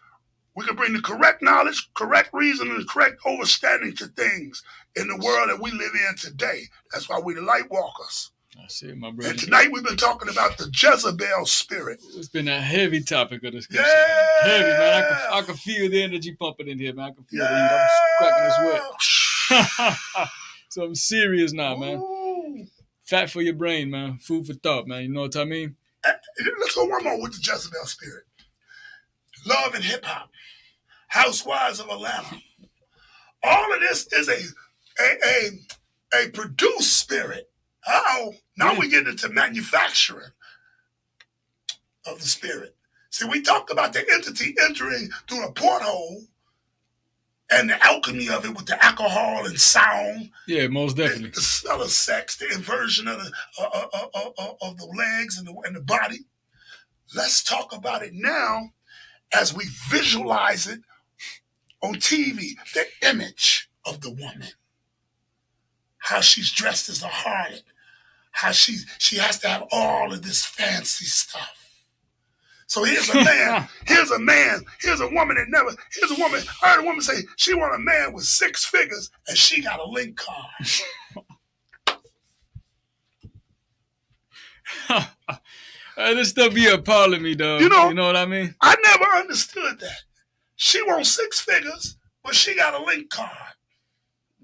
We can bring the correct knowledge, correct reason, and correct understanding to things in the world that we live in today. That's why we're the Lightwalkers. I see, my brother. And tonight we've been talking about the Jezebel spirit. It's been a heavy topic of discussion. Yeah. Heavy, man. I can feel the energy pumping in here, man. I can feel the heat. I'm cracking a sweat. So I'm serious now, man. Ooh. Fat for your brain, man. Food for thought, man. You know what I mean? Let's go one more with the Jezebel spirit. Love and hip hop. Housewives of Atlanta. All of this is a produced spirit. Now we get into manufacturing of the spirit. See, we talked about the entity entering through a porthole and the alchemy of it with the alcohol and sound. Yeah, most definitely. The smell of sex, the inversion of the legs and the body. Let's talk about it now as we visualize it on TV, the image of the woman. How she's dressed as a harlot. How she has to have all of this fancy stuff. So here's a man, here's a woman that never, I heard a woman say she want a man with 6 figures and she got a link card. This stuff be a part of me, though. You know what I mean? I never understood that. She wants 6 figures, but she got a link card.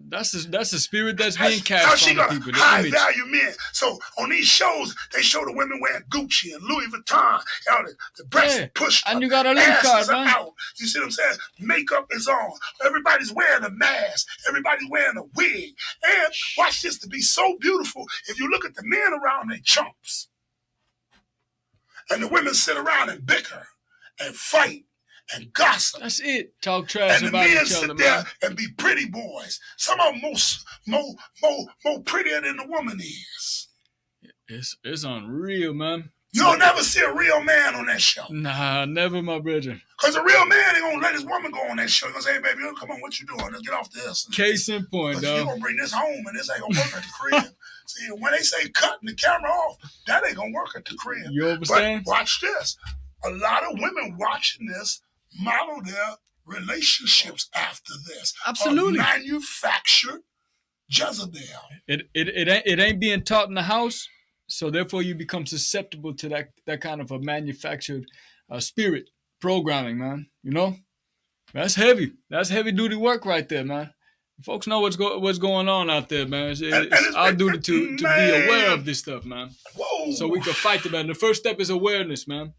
That's a spirit that's being cast on the people. High value men. So on these shows, they show the women wearing Gucci and Louis Vuitton. The breasts pushed up. And you got a link card, man. Out. You see what I'm saying? Makeup is on. Everybody's wearing a mask. Everybody's wearing a wig. And watch this, to be so beautiful, if you look at the men around, they chumps. And the women sit around and bicker and fight and gossip. That's it. Talk trash and about each other, man. And the men sit there and be pretty boys. Some of them more prettier than the woman is. It's unreal, man. You'll never see a real man on that show. Nah, never, my brother. Because a real man ain't going to let his woman go on that show. He's going to say, hey, baby, come on, what you doing? Let's get off this. Case in point, dog. You're going to bring this home and this ain't going to work at the crib. See, when they say cutting the camera off, that ain't going to work at the crib. You understand? But watch this. A lot of women watching this model their relationships after this. Absolutely. A manufactured Jezebel. It ain't being taught in the house, so therefore you become susceptible to that kind of a manufactured spirit programming, man. You know? That's heavy. That's heavy duty work right there, man. Folks know what's going on out there, man. It's our duty to be aware of this stuff, man. Whoa. So we can fight it, man. The first step is awareness, man.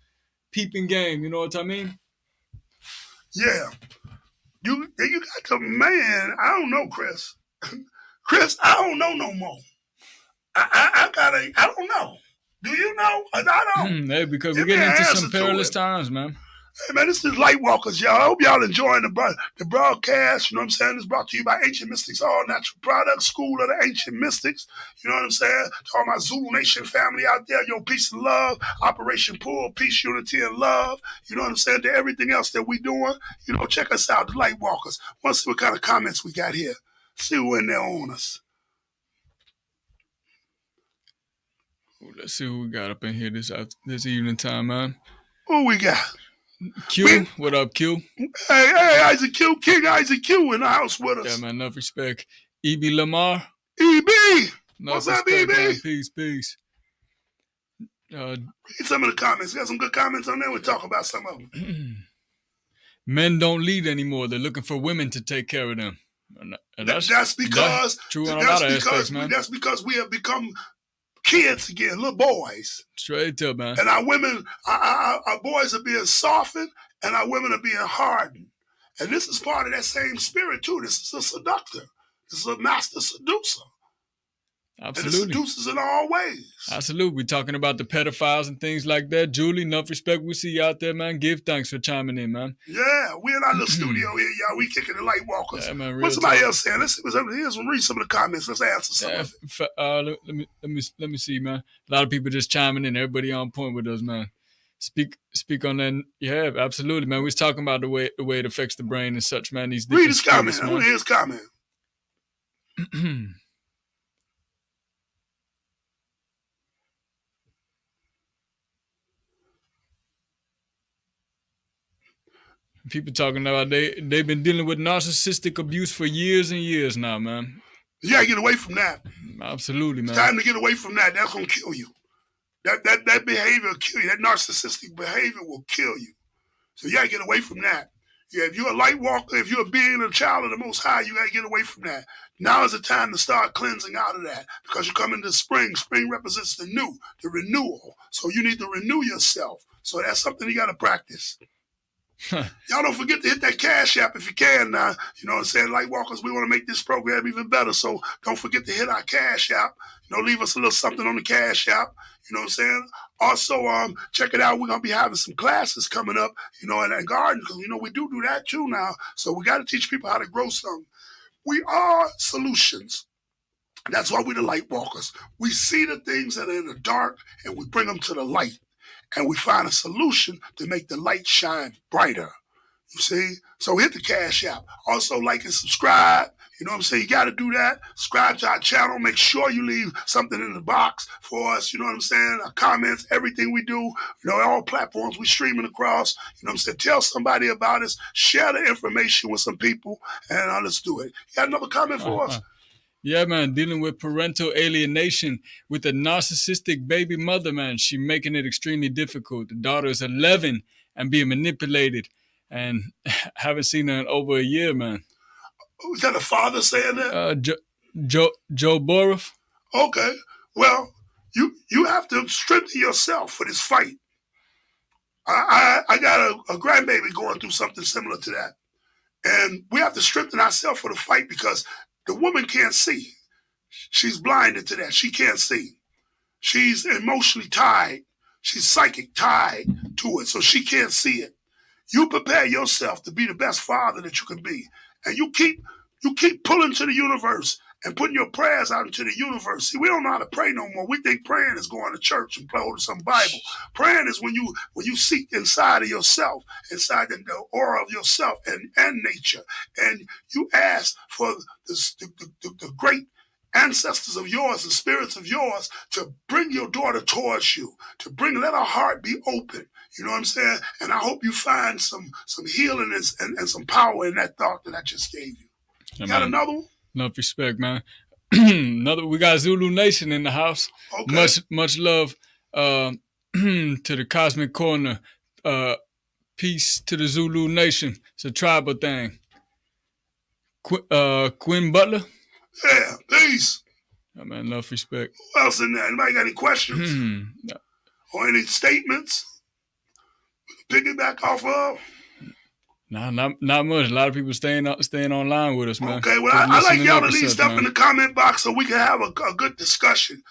Peeping game, you know what I mean? Yeah. You got the man. I don't know, Chris. Chris, I don't know no more. I don't know. Do you know? I don't. Hey, because we're getting into some perilous times, man. Hey, man, this is Lightwalkers, y'all. I hope y'all enjoying the broadcast. You know what I'm saying? It's brought to you by Ancient Mystics, All Natural Products, School of the Ancient Mystics. You know what I'm saying? To all my Zulu Nation family out there, yo, peace and love. Operation Pull, peace, unity, and love. You know what I'm saying? To everything else that we doing, you know, check us out, the Lightwalkers. Want to see what kind of comments we got here. See who in there on us. Let's see who we got up in here this evening time, man. Who we got? Q, what up, Q? Hey, Isaac Q, King Isaac Q in the house with us. Yeah, man, enough respect. E.B. Lamar. E.B. What's up, E.B.? Man. Peace. Read some of the comments. Got some good comments on there. We'll talk about some of them. Men don't lead anymore. They're looking for women to take care of them. And that's because true in a lot of aspects, man. That's because we have become kids again, little boys. Straight up, man. And our women, our boys are being softened, and our women are being hardened. And this is part of that same spirit too. This is a seductor. This is a master seducer. And it Absolutely. seduces in all ways. Absolutely. We're talking about the pedophiles and things like that. Julie, enough respect. We see you out there, man. Give thanks for chiming in, man. Yeah, we in our little studio here, y'all. We kicking the Lightwalkers. Yeah, man. What's somebody else saying? Let's see what's up. Here's read some of the comments. Let's answer some of it. Let me see, man. A lot of people just chiming in. Everybody on point with us, man. Speak on that. Yeah, absolutely, man. We was talking about the way it affects the brain and such, man. These read his spirits, comment. I want to hear his comment. People talking about they've been dealing with narcissistic abuse for years and years now, man. You gotta get away from that. Absolutely, man. It's time to get away from that. That's gonna kill you. That behavior will kill you. That narcissistic behavior will kill you. So you gotta get away from that. Yeah, if you're a light walker, if you're a being, a child of the Most High, you gotta get away from that. Now is the time to start cleansing out of that because you're coming to spring. Spring represents the new, the renewal. So you need to renew yourself. So that's something you gotta practice. Y'all don't forget to hit that Cash App if you can now. You know what I'm saying? Lightwalkers, we want to make this program even better. So don't forget to hit our Cash App. You know, leave us a little something on the Cash App. You know what I'm saying? Also, check it out. We're going to be having some classes coming up, you know, in that garden because, you know, we do that too now. So we got to teach people how to grow something. We are solutions. That's why we're the Lightwalkers. We see the things that are in the dark and we bring them to the light. And we find a solution to make the light shine brighter. You see? So hit the Cash App. Also like and subscribe. You know what I'm saying? You got to do that. Subscribe to our channel. Make sure you leave something in the box for us. You know what I'm saying? Our comments, everything we do. You know, all platforms we streaming across. You know what I'm saying? Tell somebody about us. Share the information with some people. And let's do it. You got another comment for us? Yeah, man, dealing with parental alienation with a narcissistic baby mother, man. She making it extremely difficult. The daughter is 11 and being manipulated and haven't seen her in over a year, man. Was that a father saying that? Joe Borough. Okay. Well, you have to strengthen yourself for this fight. I got a grandbaby going through something similar to that. And we have to strengthen ourselves for the fight because the woman can't see. She's blinded to that. She can't see. She's emotionally tied. She's psychic tied to it, so she can't see it. You prepare yourself to be the best father that you can be. And you keep pulling to the universe and putting your prayers out into the universe. See, we don't know how to pray no more. We think praying is going to church and holding some Bible. Praying is when you seek inside of yourself, inside the aura of yourself and nature. And you ask for the great ancestors of yours and spirits of yours to bring your daughter towards you, let her heart be open. You know what I'm saying? And I hope you find some healing and some power in that thought that I just gave you. You got another one? Enough respect, man. We got Zulu Nation in the house. Okay. Much love to the Cosmic Corner. Peace to the Zulu Nation. It's a tribal thing. Quinn Butler. Yeah, peace. Yeah, man, enough respect. Who else in there? Anybody got any questions? Or any statements? Piggyback off of? Nah, not much. A lot of people staying online with us, man. Okay, well, I like y'all to leave stuff in the comment box so we can have a good discussion.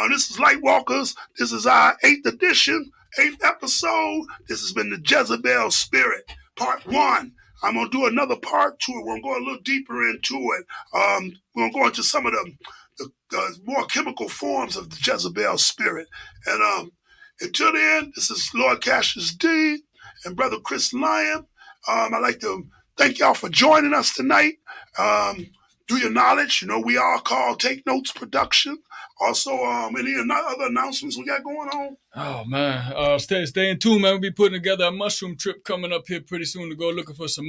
This is Lightwalkers. This is our 8th edition, 8th episode. This has been the Jezebel Spirit, part 1. I'm going to do another part 2. We're going to go a little deeper into it. We're going to go into some of the more chemical forms of the Jezebel Spirit. And until then, this is Lord CASHUS D and Brother Chris Lyon. I'd like to thank y'all for joining us tonight. Do your knowledge. You know, we are called Take Notes Production. Also, any other announcements we got going on? Oh, man. Stay in tune, man. We'll be putting together a mushroom trip coming up here pretty soon to go looking for some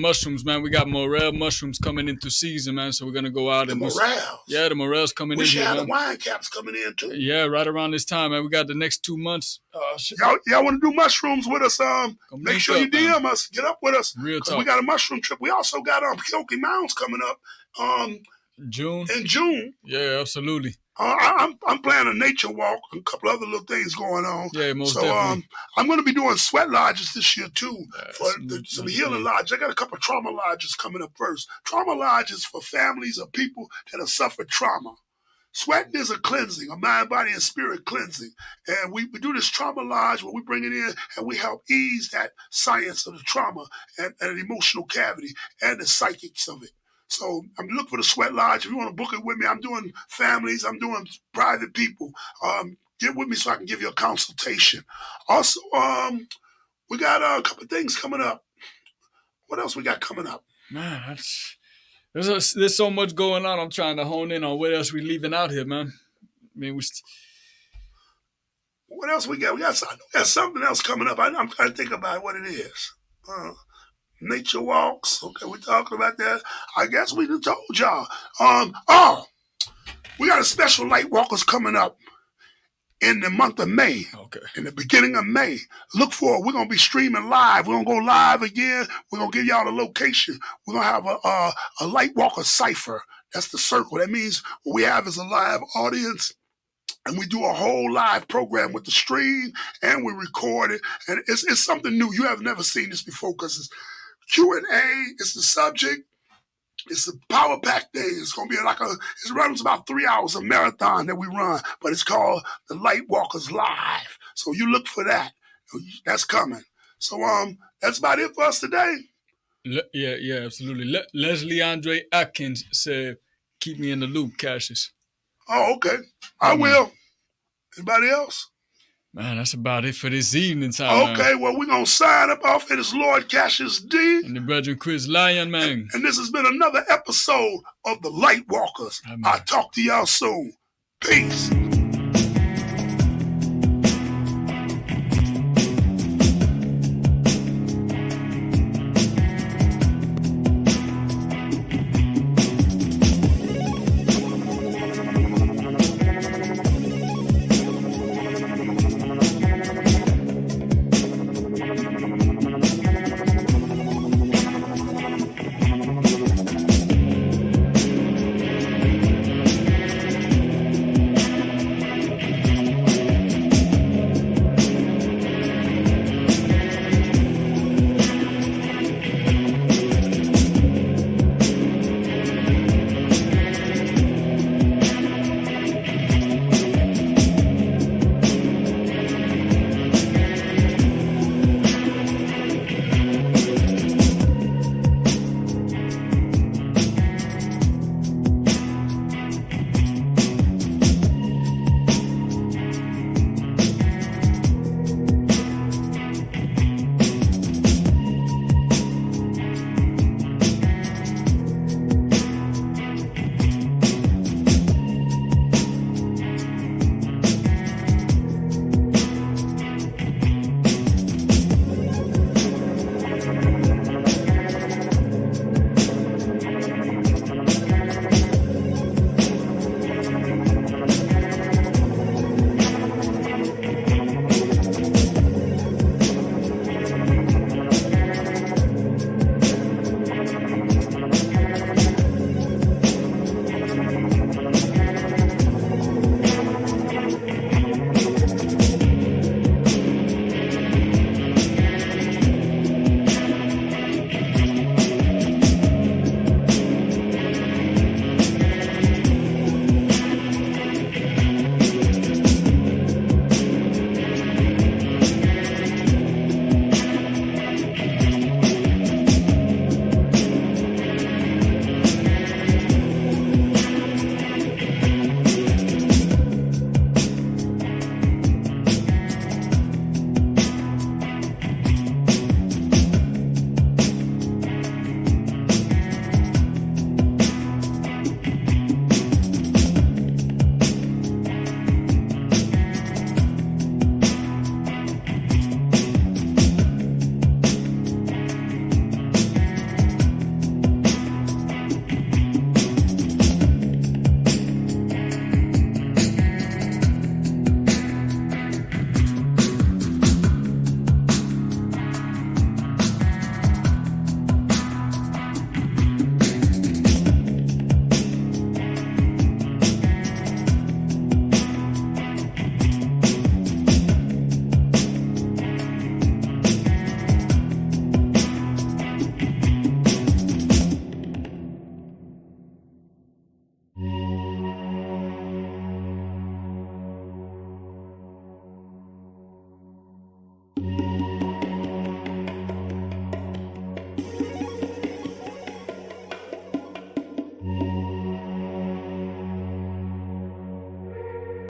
mushrooms, man. We got morel mushrooms coming into season, man. So we're gonna go out and morels. The morels coming in here. We the wine caps coming in too. Yeah, right around this time, man. We got the next 2 months. Y'all want to do mushrooms with us? Make sure you DM us. Get up with us. Real talk. We got a mushroom trip. We also got Keoki Mounds coming up. June. In June. Yeah, absolutely. I'm planning a nature walk and a couple other little things going on. Yeah, most so definitely. I'm going to be doing sweat lodges this year too for some Nice healing thing. lodges. I got a couple trauma lodges coming up first. Trauma lodges for families of people that have suffered trauma. Sweating is a cleansing, a mind, body, and spirit cleansing. And we do this trauma lodge where we bring it in and we help ease that science of the trauma and the emotional cavity and the psychics of it. So I'm looking for the sweat lodge. If you want to book it with me, I'm doing families, I'm doing private people. Get with me so I can give you a consultation. Also, we got a couple of things coming up. What else we got coming up? Man, there's so much going on. I'm trying to hone in on what else we leaving out here, man. I mean, What else we got? We got something else coming up. I'm trying to think about what it is. Nature walks. Okay, we're talking about that. I guess we done told y'all. We got a special Lightwalkers coming up in the month of May. Okay. In the beginning of May. Look for it. We're going to be streaming live. We're going to go live again. We're going to give y'all the location. We're going to have a Lightwalker cipher. That's the circle. That means what we have is a live audience. And we do a whole live program with the stream, and we record it. And it's something new. You have never seen this before because it's Q&A. It's the subject. It's a power pack day. It's going to be it runs about 3 hours, a marathon that we run, but it's called the Lightwalkers Live. So you look for that. That's coming. So that's about it for us today. Yeah, absolutely. Leslie Andre Atkins said, keep me in the loop, CASHUS. Oh, okay. I will. Anybody else? Man, that's about it for this evening time. Okay, well, we're going to sign up off. It is Lord Cassius D. And the Brethren Chris Lion, man. And this has been another episode of the Lightwalkers. I'll talk to y'all soon. Peace.